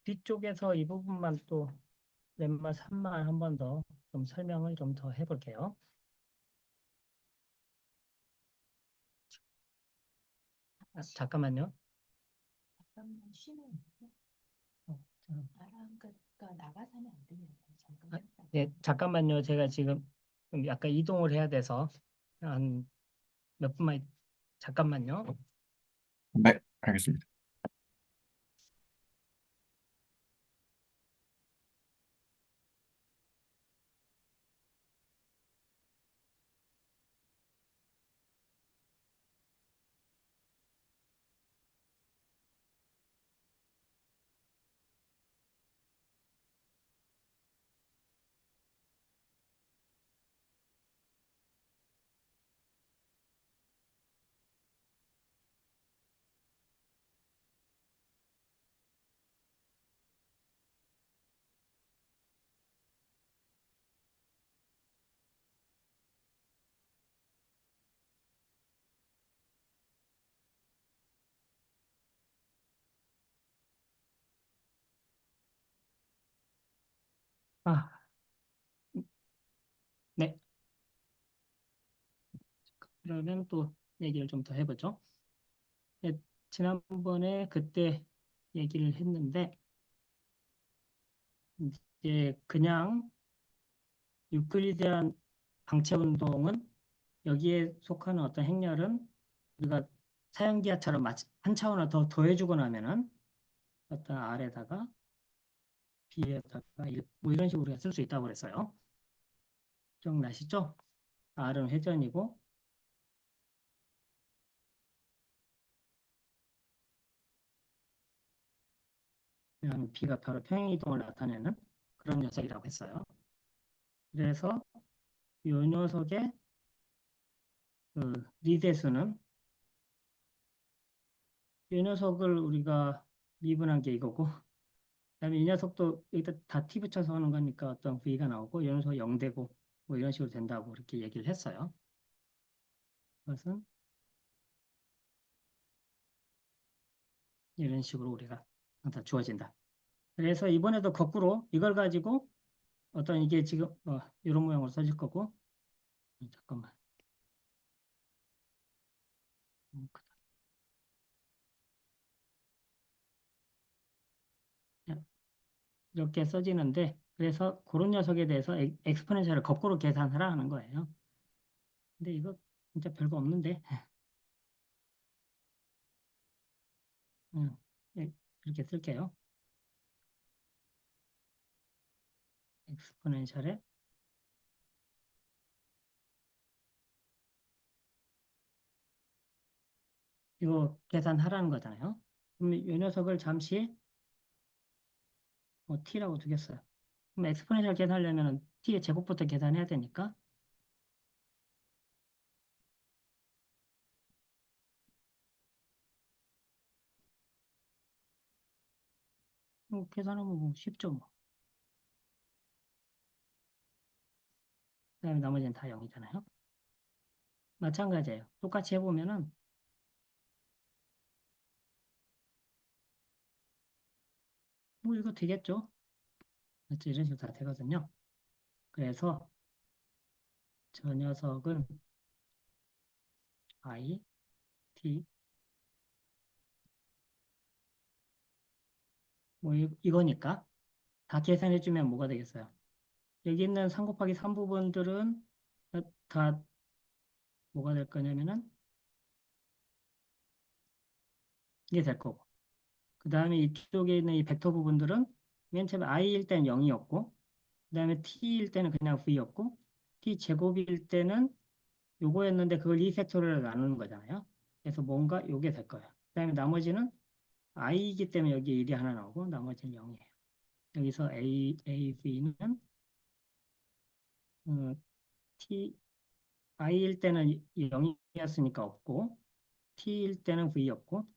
뒤쪽에서 이 부분만 또 lemma 3만 한 번 더 좀 설명을 좀 더 해볼게요. 잠깐만요. 잠깐만 쉬면 어, 알아가 나가서 하면 안 되냐고 잠깐 아, 했다가. 네, 잠깐만요. 제가 지금 좀 약간 이동을 해야 돼서 한 몇 분만 잠깐만요. 네, 알겠습니다. 아, 네. 그러면 또 얘기를 좀 더 해보죠. 네, 지난번에 그때 얘기를 했는데 이제 그냥 유클리디안 방체 운동은 여기에 속하는 어떤 행렬은 우리가 사형기하처럼 한 차원을 더 더해주고 나면은 어떤 R에다가 B에다가 뭐 이런 식으로 쓸 수 있다고 그랬어요. 기억나시죠? R은 회전이고 그다음에 B가 바로 평행이동을 나타내는 그런 녀석이라고 했어요. 그래서 이 녀석의 그 리대수는 이 녀석을 우리가 미분한 게 이거고 그다음에 이 녀석도 여기다 다 t 붙여서 하는 거니까 어떤 v가 나오고 이 녀석 0되고 뭐 이런 식으로 된다고 이렇게 얘기를 했어요. 그것은 이런 식으로 우리가 다 주어진다. 그래서 이번에도 거꾸로 이걸 가지고 어떤 이게 지금 이런 모양으로 써질 거고 잠깐만 크다. 이렇게 써지는데 그래서 그런 녀석에 대해서 엑스포넨셜을 거꾸로 계산하라 하는 거예요. 근데 이거 진짜 별거 없는데 음, 이렇게 쓸게요. 엑스포넨셜에 이거 계산하라는 거잖아요. 그럼 이 녀석을 잠시 뭐 t라고 두겠어요. 그럼 엑스포넨셜 계산하려면 t의 제곱부터 계산해야 되니까 계산하면 뭐 쉽죠 뭐. 그다음에 나머지는 다 0이잖아요. 마찬가지예요. 똑같이 해보면은 뭐 이거 되겠죠? 그렇죠? 이런 식으로 다 되거든요. 그래서 저 녀석은 i, t 뭐 이거니까 다 계산해주면 뭐가 되겠어요? 여기 있는 3 곱하기 3 부분들은 다 뭐가 될 거냐면은 이게 될 거고 그 다음에 이쪽에 있는 이 벡터 부분들은 맨 처음에 i일 때는 0이었고 그 다음에 t일 때는 그냥 v였고 t 제곱일 때는 요거였는데 그걸 2팩토리얼로 나누는 거잖아요. 그래서 뭔가 요게 될 거예요. 그 다음에 나머지는 i이기 때문에 여기 1이 하나 나오고 나머지는 0이에요. 여기서 v는 t i일 때는 0이었으니까 없고 t일 때는 v였고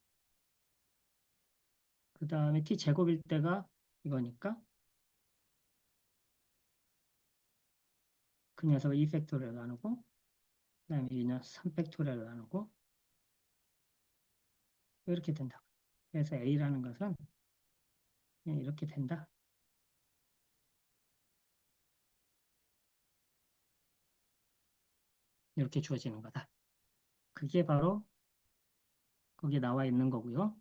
그 다음에 t 제곱일 때가 이거니까 그 녀석을 2팩토리얼로 나누고 그 다음에 이 녀석 3팩토리얼로 나누고 이렇게 된다. 그래서 a라는 것은 이렇게 된다. 이렇게 주어지는 거다. 그게 바로 거기에 나와 있는 거고요.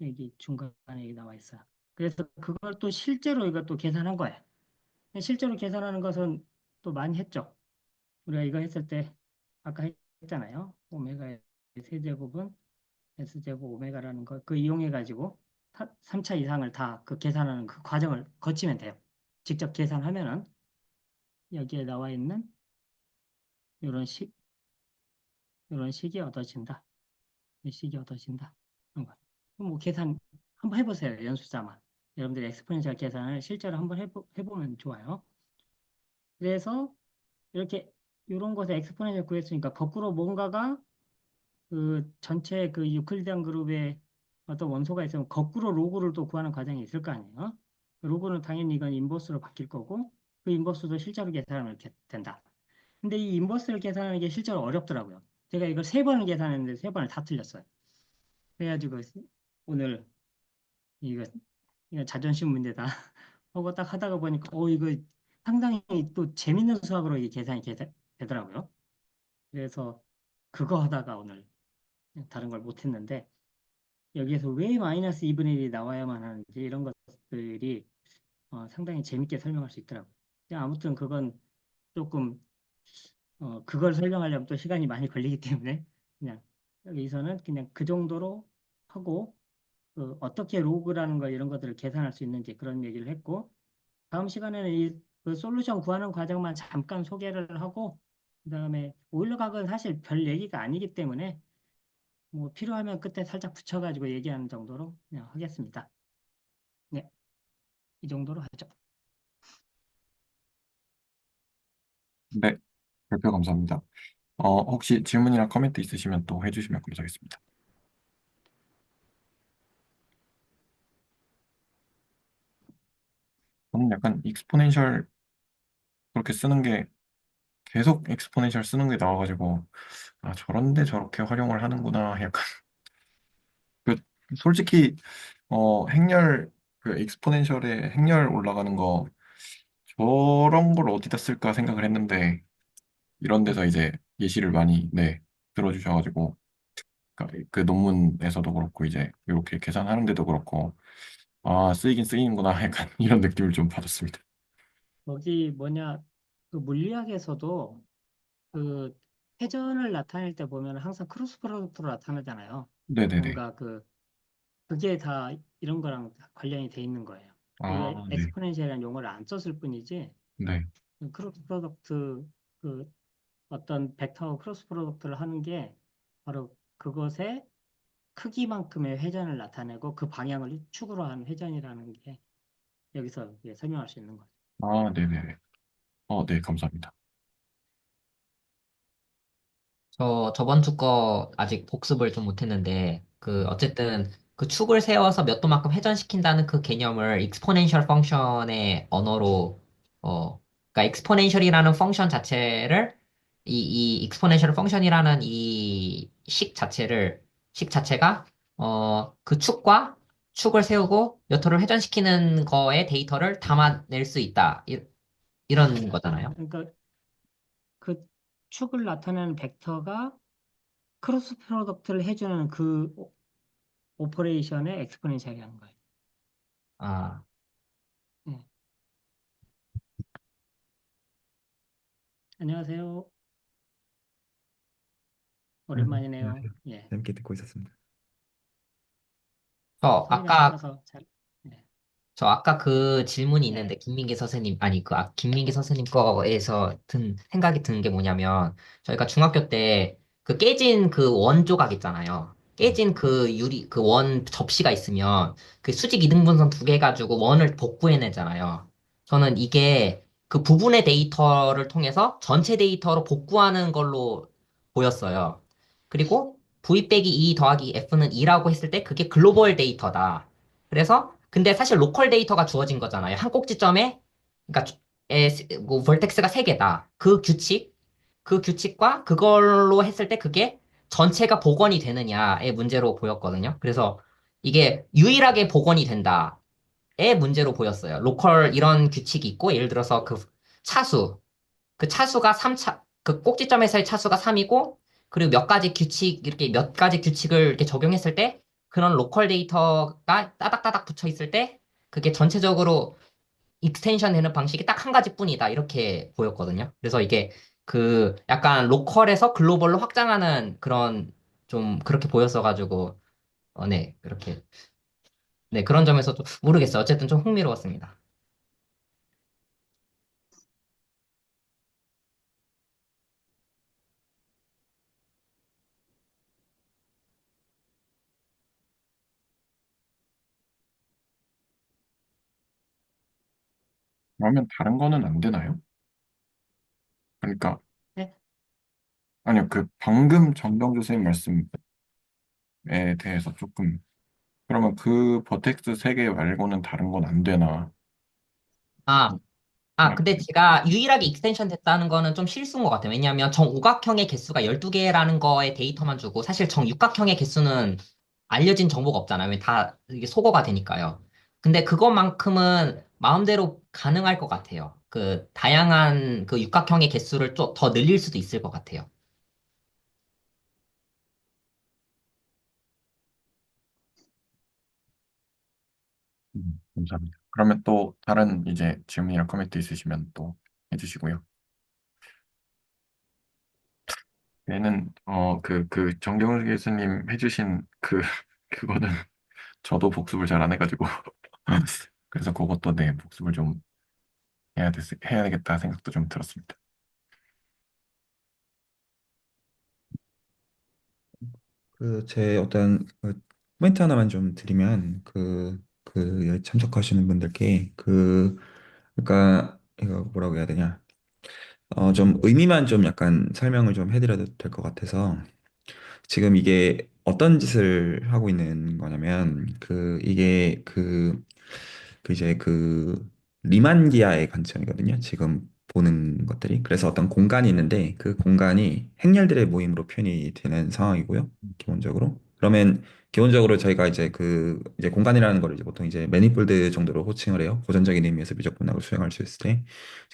여기 중간에 여기 나와 있어요. 그래서 그걸 또 실제로 이것도 계산한 거예요. 실제로 계산하는 것은 또 많이 했죠. 우리가 이거 했을 때 아까 했잖아요. 오메가의 세제곱은 S제곱 오메가라는 거 그 이용해 가지고 3차 이상을 다 그 계산하는 그 과정을 거치면 돼요. 직접 계산하면은 여기에 나와 있는 이런 이런 식이 얻어진다. 이 식이 얻어진다. 뭐 계산 한번 해보세요. 연습자만. 여러분들이 엑스포넨셜 계산을 실제로 한번 해보면 좋아요. 그래서 이렇게 이런 것에 엑스포넨셜 구했으니까 거꾸로 뭔가가 그 전체 그 유클리디안 그룹에 어떤 원소가 있으면 거꾸로 로그를 또 구하는 과정이 있을 거 아니에요. 로그는 당연히 이건 인버스로 바뀔 거고 그 인버스도 실제로 계산하면 이렇게 된다. 근데 이 인버스를 계산하는 게 실제로 어렵더라고요. 제가 이걸 3번을 계산했는데 3번을 다 틀렸어요. 그래가지고 오늘 이거 자존심 문제다 하고 딱 하다가 보니까 이거 상당히 또 재밌는 수학으로 이게 계산이 되더라고요. 그래서 그거 하다가 오늘 다른 걸 못했는데 여기에서 왜 마이너스 2분의 1이 나와야만 하는지 이런 것들이 상당히 재밌게 설명할 수 있더라고요. 아무튼 그건 조금 그걸 설명하려면 또 시간이 많이 걸리기 때문에 그냥 여기서는 그냥 그 정도로 하고 어떻게 로그라는 거 이런 것들을 계산할 수 있는지 그런 얘기를 했고 다음 시간에는 그 솔루션 구하는 과정만 잠깐 소개를 하고 그다음에 오일러 각은 사실 별 얘기가 아니기 때문에 뭐 필요하면 끝에 살짝 붙여가지고 얘기하는 정도로 그냥 하겠습니다. 네, 이 정도로 하죠. 네, 발표 감사합니다. 혹시 질문이나 코멘트 있으시면 또 해주시면 감사하겠습니다. 저는 약간 익스포넨셜 그렇게 쓰는 게 계속 익스포넨셜 쓰는 게 나와가지고 저런데 저렇게 활용을 하는구나 약간 그 솔직히 행렬 그 익스포넨셜에 행렬 올라가는 거 저런 걸 어디다 쓸까 생각을 했는데 이런 데서 이제 예시를 많이 들어주셔가지고 그 논문에서도 그렇고 이제 이렇게 계산하는 데도 그렇고 쓰이긴 쓰이는구나 약간 이런 느낌을 좀 받았습니다. 거기 그 물리학에서도 그 회전을 나타낼 때 보면 항상 크로스 프로덕트로 나타나잖아요. 네네네. 뭔가 그게 다 이런 거랑 관련이 돼 있는 거예요. 아, 네. 엑스포넨셜이라는 용어를 안 썼을 뿐이지 네. 크로스 프로덕트 그 어떤 벡터 크로스 프로덕트를 하는 게 바로 그것의 크기만큼의 회전을 나타내고 그 방향을 축으로 하는 회전이라는 게 여기서 설명할 수 있는 거죠. 네네네. 네, 감사합니다. 저번 주 거 아직 복습을 좀 못했는데, 어쨌든 그 축을 세워서 몇 도만큼 회전시킨다는 그 개념을 익스포넨셜 펑션의 언어로, 그러니까 익스포넨셜이라는 펑션 자체를, 이 익스포넨셜 펑션이라는 이 식 자체가, 그 축을 세우고 몇 도를 회전시키는 거에 데이터를 담아낼 수 있다. 이런 거잖아요. 그러니까 그 축을 나타내는 벡터가 크로스 프로덕트를 해주는 그 오퍼레이션의 엑스포넨셜이라는 거예요. 아, 네. 안녕하세요. 오랜만이네요. 안녕하세요. 예. 재밌게 듣고 있었습니다. 소리가 작아서 잘. 네. 저 아까 그 질문이 네. 있는데 김민기 선생님 아니 김민기 선생님 거에서 생각이 든 게 뭐냐면 저희가 중학교 때 그 깨진 그 원 조각 있잖아요. 깨진 그 그 원 접시가 있으면 그 수직 이등분선 두 개 가지고 원을 복구해내잖아요. 저는 이게 그 부분의 데이터를 통해서 전체 데이터로 복구하는 걸로 보였어요. 그리고 V 빼기 2 더하기 F는 2라고 했을 때 그게 글로벌 데이터다. 그래서 근데 사실 로컬 데이터가 주어진 거잖아요. 한 꼭지점에 그러니까 뭐 벌텍스가 세 개다. 그 규칙과 그걸로 했을 때 그게 전체가 복원이 되느냐의 문제로 보였거든요. 그래서 이게 유일하게 복원이 된다. 문제로 보였어요. 로컬 이런 규칙이 있고, 예를 들어서 그 차수, 그 차수가 3차, 그 꼭지점에서의 차수가 3이고, 그리고 몇 가지 규칙, 이렇게 몇 가지 규칙을 이렇게 적용했을 때, 그런 로컬 데이터가 따닥따닥 붙여 있을 때, 그게 전체적으로 익스텐션 되는 방식이 딱 한 가지뿐이다. 이렇게 보였거든요. 그래서 이게 그 약간 로컬에서 글로벌로 확장하는 그런 좀 그렇게 보였어가지고, 네, 그렇게. 네, 그런 점에서 좀 모르겠어요. 어쨌든 좀 흥미로웠습니다. 그러면 다른 거는 안 되나요? 그러니까, 네. 아니요, 그 방금 정병주 선생님 말씀에 대해서 조금, 그러면 그 버텍스 3개 말고는 다른 건 안 되나? 아, 아, 근데 제가 유일하게 익스텐션 됐다는 거는 좀 실수인 것 같아요. 왜냐하면 정오각형의 개수가 12개라는 거에 데이터만 주고 사실 정육각형의 개수는 알려진 정보가 없잖아요. 왜 다 이게 소거가 되니까요. 근데 그것만큼은 마음대로 가능할 것 같아요. 그 다양한 그 육각형의 개수를 좀 더 늘릴 수도 있을 것 같아요. 감사합니다. 그러면 또 다른 이제 질문이나 코멘트 있으시면 또 해주시고요. 얘는 그 정경훈 교수님 해주신 그 그거는 저도 복습을 잘 안 해가지고 그래서 그것도 네 복습을 좀 해야 되겠다 생각도 좀 들었습니다. 그 제 어떤 코멘트 하나만 좀 드리면 그 참석하시는 분들께 그러니까 이거 뭐라고 해야 되냐 좀 의미만 좀 약간 설명을 좀 해드려도 될 것 같아서 지금 이게 어떤 짓을 하고 있는 거냐면 이게 이제 리만 기아의 관점이거든요. 지금 보는 것들이. 그래서 어떤 공간이 있는데 그 공간이 행렬들의 모임으로 표현이 되는 상황이고요. 기본적으로. 그러면 기본적으로 저희가 이제 공간이라는 걸 이제 보통 이제 매니폴드 정도로 호칭을 해요. 고전적인 의미에서 미적분학을 수행할 수 있을 때.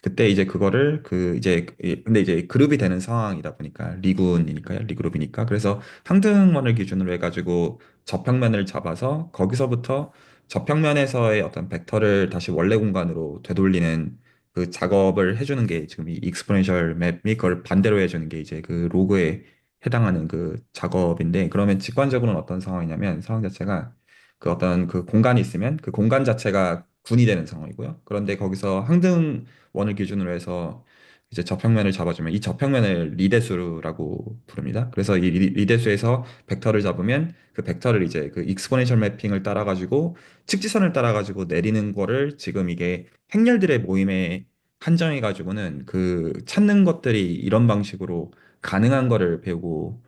그때 이제 그거를 근데 이제 그룹이 되는 상황이다 보니까 리군이니까요. 리그룹이니까. 그래서 상등원을 기준으로 해가지고 저평면을 잡아서 거기서부터 저평면에서의 어떤 벡터를 다시 원래 공간으로 되돌리는 그 작업을 해주는 게 지금 이 익스포넨셜 맵이 그걸 반대로 해주는 게 이제 그 로그에 해당하는 그 작업인데 그러면 직관적으로는 어떤 상황이냐면 상황 자체가 그 어떤 그 공간이 있으면 그 공간 자체가 군이 되는 상황이고요. 그런데 거기서 항등원을 기준으로 해서 이제 저평면을 잡아주면 이 저평면을 리대수라고 부릅니다. 그래서 이 리대수에서 벡터를 잡으면 그 벡터를 이제 그 익스포넨셜 매핑을 따라가지고 측지선을 따라가지고 내리는 거를 지금 이게 행렬들의 모임에 한정해가지고는 그 찾는 것들이 이런 방식으로 가능한 거를 배우고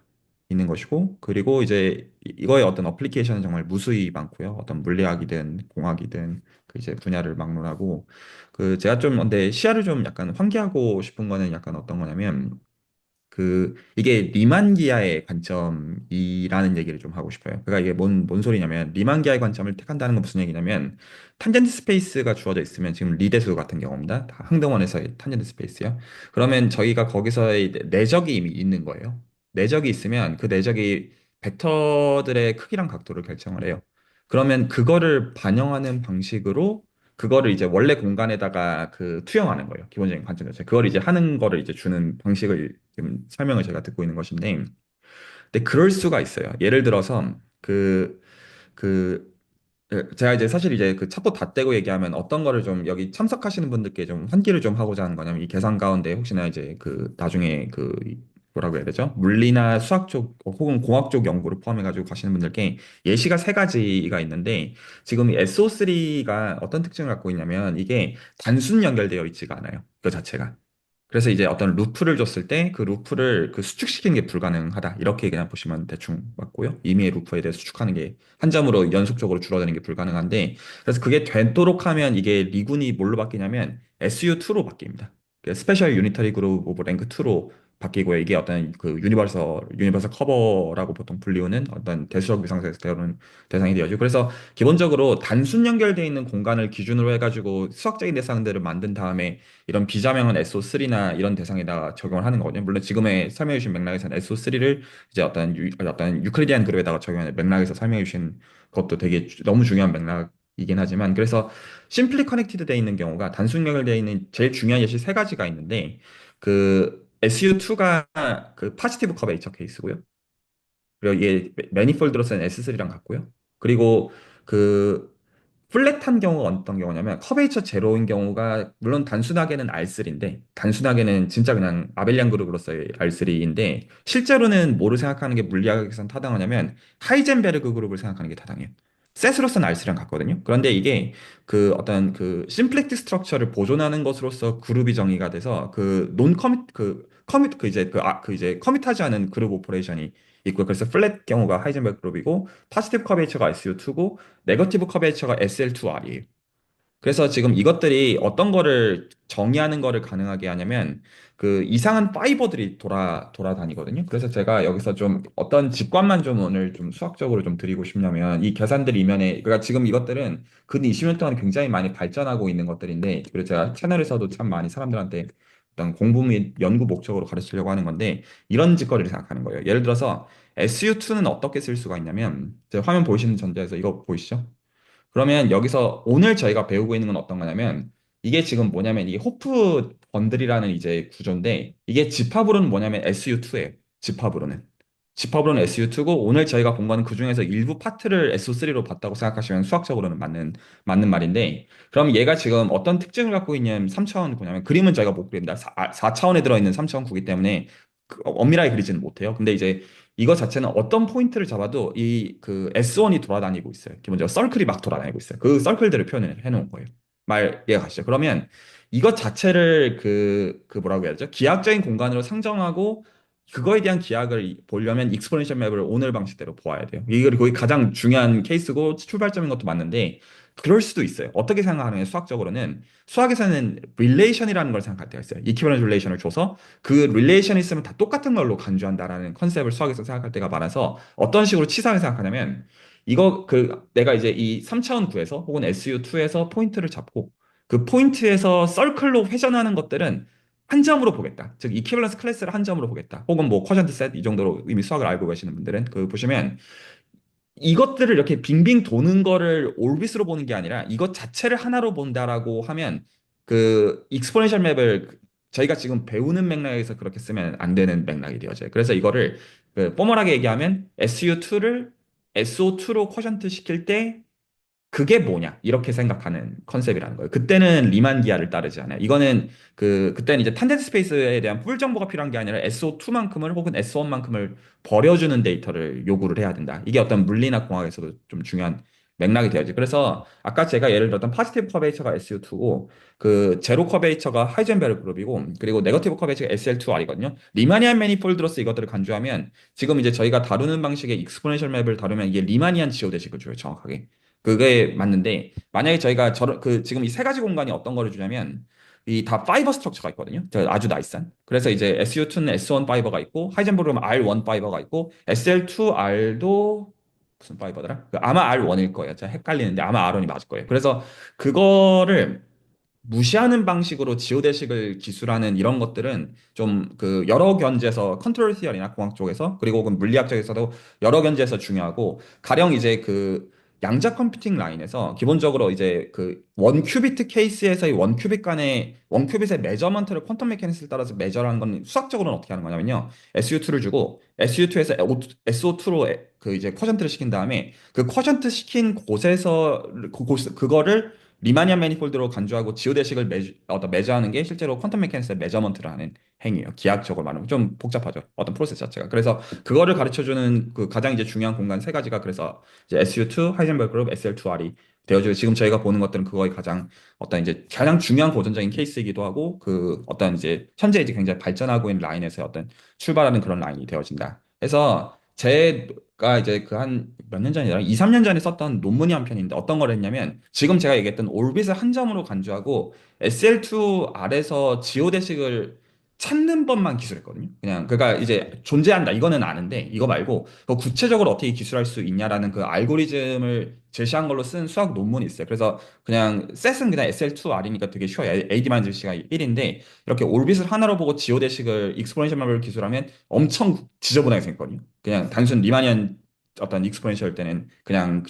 있는 것이고, 그리고 이제 이거의 어떤 어플리케이션은 정말 무수히 많고요. 어떤 물리학이든 공학이든 그 이제 분야를 막론하고, 제가 좀 근데 시야를 좀 약간 환기하고 싶은 거는 약간 어떤 거냐면, 이게 리만 기아의 관점이라는 얘기를 좀 하고 싶어요. 그러니까 이게 뭔 소리냐면, 리만 기아의 관점을 택한다는 건 무슨 얘기냐면, 탄젠트 스페이스가 주어져 있으면, 지금 리대수 같은 경우입니다. 다 항등원에서의 탄젠트 스페이스요. 그러면 저희가 거기서의 내적이 이미 있는 거예요. 내적이 있으면 그 내적이 벡터들의 크기랑 각도를 결정을 해요. 그러면 그거를 반영하는 방식으로 그거를 이제 원래 공간에다가 투영하는 거예요. 기본적인 관점 자체. 그걸 이제 하는 거를 이제 주는 방식을 지금 설명을 제가 듣고 있는 것인데, 근데 그럴 수가 있어요. 예를 들어서 그 제가 이제 사실 이제 그 첩보 다 떼고 얘기하면 어떤 거를 좀 여기 참석하시는 분들께 좀 환기를 좀 하고자 하는 거냐면 이 계산 가운데 혹시나 이제 나중에 뭐라고 해야 되죠? 물리나 수학 쪽 혹은 공학 쪽 연구를 포함해가지고 가시는 분들께 예시가 세 가지가 있는데 지금 SO3가 어떤 특징을 갖고 있냐면 이게 단순 연결되어 있지가 않아요. 그 자체가. 그래서 이제 어떤 루프를 줬을 때 그 루프를 수축시키는 게 불가능하다. 이렇게 그냥 보시면 대충 맞고요. 임의의 루프에 대해 수축하는 게 한 점으로 연속적으로 줄어드는 게 불가능한데 그래서 그게 되도록 하면 이게 리군이 뭘로 바뀌냐면 SU2로 바뀝니다. 스페셜 유니터리 그룹 오브 랭크 2로 바뀌고요. 이게 어떤 그 유니버설 커버라고 보통 불리우는 어떤 대수적 위상에서 다루는 대상이 되어지고, 그래서 기본적으로 단순 연결되어 있는 공간을 기준으로 해가지고 수학적인 대상들을 만든 다음에 이런 비자명한 SO3나 이런 대상에다 적용을 하는 거거든요. 물론 지금의 설명해 주신 맥락에서는 SO3를 이제 어떤 유클리디안 그룹에다가 적용하는 맥락에서 설명해 주신 것도 되게 너무 중요한 맥락이긴 하지만, 그래서 심플리 커넥티드 되어 있는 경우가 단순 연결되어 있는 제일 중요한 예시 세 가지가 있는데, 그 SU2가 그 파지티브 커베이처 케이스고요. 그리고 이게 매니폴드로서는 S3랑 같고요. 그리고 그 플랫한 경우가 어떤 경우냐면 커베이처 제로인 경우가 물론 단순하게는 R3인데, 단순하게는 진짜 그냥 아벨리안 그룹으로서의 R3인데 실제로는 뭐를 생각하는 게 물리학에서는 타당하냐면 하이젠베르그 그룹을 생각하는 게 타당해요. 셋으로서는 R3랑 같거든요. 그런데 이게 그 어떤 그 심플렉트 스트럭처를 보존하는 것으로서 그룹이 정의가 돼서 그 논 커밋 그 커밋 그 이제 그 이제 커밋하지 않은 그룹 오퍼레이션이 있고요. 그래서 플랫 경우가 하이젠베르그 그룹이고, 파지티브 커베이처가 SU2고, 네거티브 커베이처가 SL2R이에요. 그래서 지금 이것들이 어떤 거를 정의하는 거를 가능하게 하냐면 그 이상한 파이버들이 돌아다니거든요. 그래서 제가 여기서 좀 어떤 직관만 좀 오늘 좀 수학적으로 좀 드리고 싶냐면, 이 계산들 이면에 그러니까 지금 이것들은 근 20년 동안 굉장히 많이 발전하고 있는 것들인데, 그리고 제가 채널에서도 참 많이 사람들한테 어떤 공부 및 연구 목적으로 가르치려고 하는 건데, 이런 짓거리를 생각하는 거예요. 예를 들어서 SU2는 어떻게 쓸 수가 있냐면, 제가 화면 보이시는 전자에서 이거 보이시죠? 그러면 여기서 오늘 저희가 배우고 있는 건 어떤 거냐면, 이게 지금 뭐냐면 이게 호프 번들이라는 이제 구조인데, 이게 집합으로는 뭐냐면 SU2예요. 집합으로는 SU2고, 오늘 저희가 본 거는 그중에서 일부 파트를 SO3로 봤다고 생각하시면 수학적으로는 맞는 말인데, 그럼 얘가 지금 어떤 특징을 갖고 있냐면 3차원 구냐면, 그림은 저희가 못 그린다. 4차원에 들어있는 3차원 구기 때문에 엄밀하게 그리지는 못해요. 근데 이제 이거 자체는 어떤 포인트를 잡아도 이 그 S1이 돌아다니고 있어요. 기본적으로 서클이 막 돌아다니고 있어요. 그 서클들을 표현을 해놓은 거예요. 말 이해가 가시죠? 그러면 이것 자체를 그 뭐라고 해야 되죠? 기하학적인 공간으로 상정하고, 그거에 대한 기하학을 보려면 익스포넨셜 맵을 오늘 방식대로 보아야 돼요. 이게 거의 가장 중요한 케이스고 출발점인 것도 맞는데, 그럴 수도 있어요. 어떻게 생각하느냐, 수학적으로는 수학에서는 릴레이션이라는 걸 생각할 때가 있어요. 이퀴버런스 릴레이션을 줘서 그 릴레이션이 있으면 다 똑같은 걸로 간주한다라는 컨셉을 수학에서 생각할 때가 많아서, 어떤 식으로 치사하게 생각하냐면, 이거 그 내가 이제 이 3차원 구에서 혹은 SU2에서 포인트를 잡고, 그 포인트에서 서클로 회전하는 것들은 한 점으로 보겠다. 즉 이퀴벌런스 클래스를 한 점으로 보겠다. 혹은 뭐 쿼션트 셋 이 정도로 이미 수학을 알고 계시는 분들은 그 보시면, 이것들을 이렇게 빙빙 도는 거를 올빗으로 보는 게 아니라 이것 자체를 하나로 본다라고 하면, 그 익스포넨셜 맵을 저희가 지금 배우는 맥락에서 그렇게 쓰면 안 되는 맥락이 되어져요. 그래서 이거를 그 포멀하게 얘기하면 SU2를 SO2로 쿼션트 시킬 때 그게 뭐냐 이렇게 생각하는 컨셉이라는 거예요. 그때는 리만 기하를 따르지 않아요. 이거는 그때는 이제 탄젠트 스페이스에 대한 풀 정보가 필요한 게 아니라 SO2만큼을 혹은 SO1만큼을 버려주는 데이터를 요구를 해야 된다. 이게 어떤 물리나 공학에서도 좀 중요한 맥락이 되어지. 그래서 아까 제가 예를 들었던 파지티브 커베이처가 SU2고, 그 제로 커베이처가 하이젠베르 그룹이고, 그리고 네거티브 커베이처가 SL2R이거든요. 리마니안 매니폴드로서 이것들을 간주하면, 지금 이제 저희가 다루는 방식의 익스포넨셜 맵을 다루면 이게 리마니안 지오대식을 줘요, 정확하게. 그게 맞는데, 만약에 저희가 지금 이 세 가지 공간이 어떤 거를 주냐면, 이 다 파이버 스트럭처가 있거든요. 아주 나이스한. 그래서 이제 SU2는 S1 파이버가 있고, 하이젠버그는 R1 파이버가 있고, SL2R도 무슨 파이버더라? 아마 R1일 거예요. 제가 헷갈리는데 아마 R1이 맞을 거예요. 그래서 그거를 무시하는 방식으로 지오대식을 기술하는 이런 것들은 좀 그 여러 견지에서 컨트롤 티어리나 공학 쪽에서, 그리고 혹은 물리학 쪽에서도 여러 견지에서 중요하고, 가령 이제 그 양자 컴퓨팅 라인에서 기본적으로 이제 그 원 큐비트 케이스에서의 원 큐빗 간의 원 큐빗의 메저먼트를 퀀텀 메커니즘을 따라서 메저라는 건 수학적으로는 어떻게 하는 거냐면요. SU2를 주고 SU2에서 SO2로 그 이제 쿼션트를 시킨 다음에, 그 쿼션트 시킨 곳에서 그거를 리마니안 매니폴드로 간주하고 지오대식을 매저하는 게 실제로 퀀텀 메커니क्스의 메저먼트를 하는 행위예요. 기하학적으로 말하면 좀 복잡하죠. 어떤 프로세스 자체가. 그래서 그거를 가르쳐주는 그 가장 이제 중요한 공간 세 가지가, 그래서 이제 SU2, 하이젠버그 그룹, SL2R이 되어지고, 지금 저희가 보는 것들은 그거의 가장 어떤 이제 가장 중요한 고전적인 케이스이기도 하고, 그 어떤 이제 현재 이제 굉장히 발전하고 있는 라인에서 어떤 출발하는 그런 라인이 되어진다. 그래서 제가 이제 그 한 몇 년 전이라 2, 3년 전에 썼던 논문이 한 편인데, 어떤 걸 했냐면 지금 제가 얘기했던 올빗을 한 점으로 간주하고 SL2R에서 지오대식을 찾는 법만 기술했거든요. 그냥 그러니까 이제 존재한다 이거는 아는데 이거 말고 그 구체적으로 어떻게 기술할 수 있냐라는 그 알고리즘을 제시한 걸로 쓴 수학 논문이 있어요. 그래서 그냥 셋은 그냥 SL2R이니까 되게 쉬워요. AD-C가 1인데 이렇게 올빗을 하나로 보고 지오대식을 익스포넨셜 맵을 기술하면 엄청 지저분하게 생겼거든요. 그냥 단순 리마니안 어떤 익스포넨셜 때는 그냥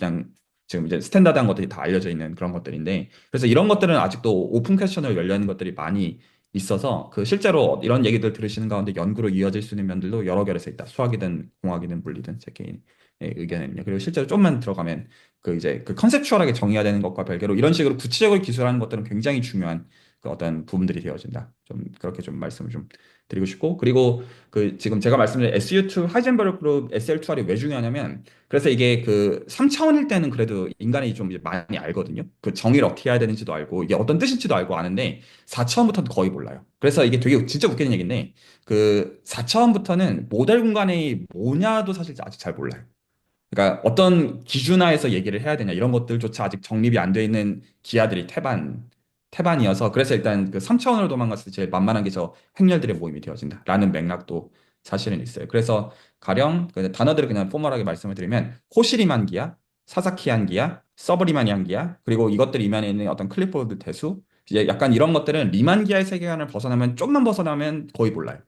지금 이제 스탠다드한 것들이 다 알려져 있는 그런 것들인데 그래서 이런 것들은 아직도 오픈 퀘스천으로 열려 있는 것들이 많이 있어서 그 실제로 이런 얘기들 들으시는 가운데 연구로 이어질 수 있는 면들도 여러 개로서 있다. 수학이든 공학이든 물리든 제 개인의 의견은요. 그리고 실제로 좀만 들어가면 그 이제 그 컨셉추얼하게 정의해야 되는 것과 별개로 이런 식으로 구체적으로 기술하는 것들은 굉장히 중요한 그 어떤 부분들이 되어진다. 좀 그렇게 좀 말씀을 좀 드리고 싶고 그리고 그 지금 제가 말씀드린 SU2 하이젠버그 그룹 SL2R이 왜 중요하냐면 그래서 이게 그 3차원일 때는 그래도 인간이 좀 이제 많이 알거든요. 그 정의를 어떻게 해야 되는지도 알고 이게 어떤 뜻인지도 알고 아는데 4차원부터는 거의 몰라요. 그래서 이게 되게 진짜 웃기는 얘기인데 그 4차원부터는 모델 공간이 뭐냐도 사실 아직 잘 몰라요. 그러니까 어떤 기준하에서 얘기를 해야 되냐 이런 것들조차 아직 정립이 안 돼 있는 기하들이 태반이어서 그래서 일단 그 3차원으로 도망갔을 때 제일 만만한 게 저 행렬들의 모임이 되어진다라는 맥락도 사실은 있어요. 그래서 가령 그 단어들을 그냥 포멀하게 말씀을 드리면 호시리만 기하, 사사키안 기하, 서브리마니안 기하 그리고 이것들 이면에 있는 어떤 클립보드 대수 이제 약간 이런 것들은 리만 기하의 세계관을 벗어나면 좀만 벗어나면 거의 몰라요.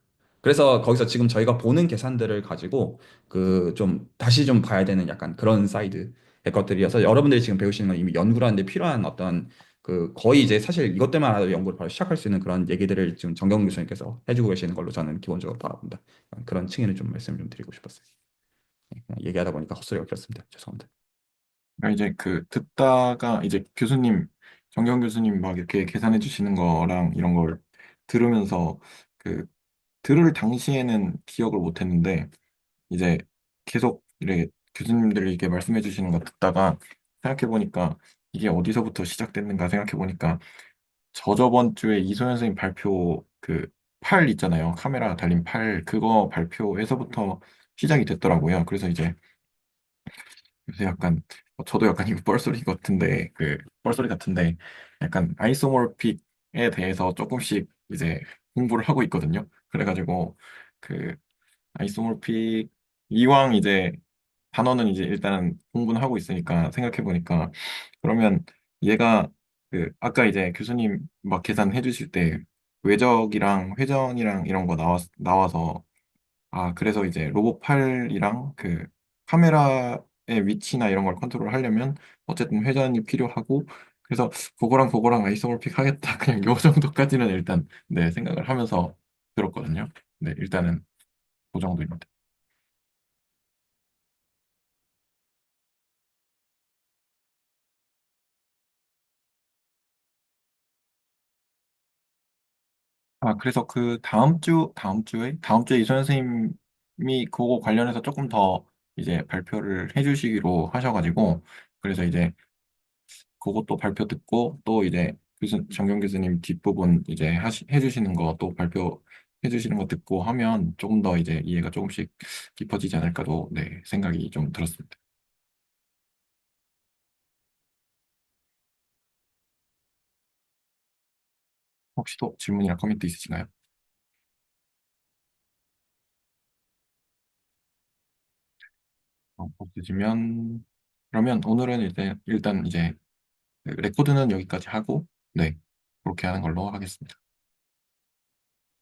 그래서 거기서 지금 저희가 보는 계산들을 가지고 그 좀 다시 좀 봐야 되는 약간 그런 사이드의 것들이어서 여러분들이 지금 배우시는 건 이미 연구를 하는데 필요한 어떤 그 거의 이제 사실 이것 때문에 알아도 연구를 바로 시작할 수 있는 그런 얘기들을 지금 정경 교수님께서 해주고 계시는 걸로 저는 기본적으로 바라본다. 그런 층에는 좀 말씀을 좀 드리고 싶었어요. 네, 그냥 얘기하다 보니까 헛소리가 길었습니다. 죄송합니다. 그러니까 이제 그 듣다가 이제 교수님, 정경 교수님 막 이렇게 계산해 주시는 거랑 이런 걸 들으면서 그 들을 당시에는 기억을 못 했는데 이제 계속 이렇게 교수님들이 이렇게 말씀해 주시는 거 듣다가 생각해 보니까 이게 어디서부터 시작됐는가 생각해 보니까 저저번 주에 이소연 선생님 발표 그 팔 있잖아요. 카메라 달린 팔 그거 발표에서부터 시작이 됐더라고요. 그래서 이제 요새 약간 저도 약간 이거 뻘소리 같은데 그 뻘소리 같은데 약간 아이소모르픽에 대해서 조금씩 이제 공부를 하고 있거든요. 그래가지고 그 아이소모르픽 이왕 이제 단어는 이제 일단은 공부는 하고 있으니까 생각해 보니까 그러면 얘가 그 아까 이제 교수님 막 계산해 주실 때 외적이랑 회전이랑 이런 거 나와서 아, 그래서 이제 로봇 팔이랑 그 카메라의 위치나 이런 걸 컨트롤 하려면 어쨌든 회전이 필요하고 그래서 그거랑 아이소몰픽 하겠다. 그냥 요 정도까지는 일단 네, 생각을 하면서 들었거든요. 네, 일단은 그 정도입니다. 아, 그래서 그 다음 주에 이소연 선생님이 그거 관련해서 조금 더 이제 발표를 해주시기로 하셔가지고 그래서 이제 그것도 발표 듣고 또 이제 정경 교수님 뒷부분 이제 해주시는 거 또 발표해주시는 거 듣고 하면 조금 더 이제 이해가 조금씩 깊어지지 않을까도 네, 생각이 좀 들었습니다. 혹시 또 질문이나 코멘트 있으신가요? 없으시면 그러면 오늘은 이제 일단 이제 레코드는 여기까지 하고 네, 그렇게 하는 걸로 하겠습니다.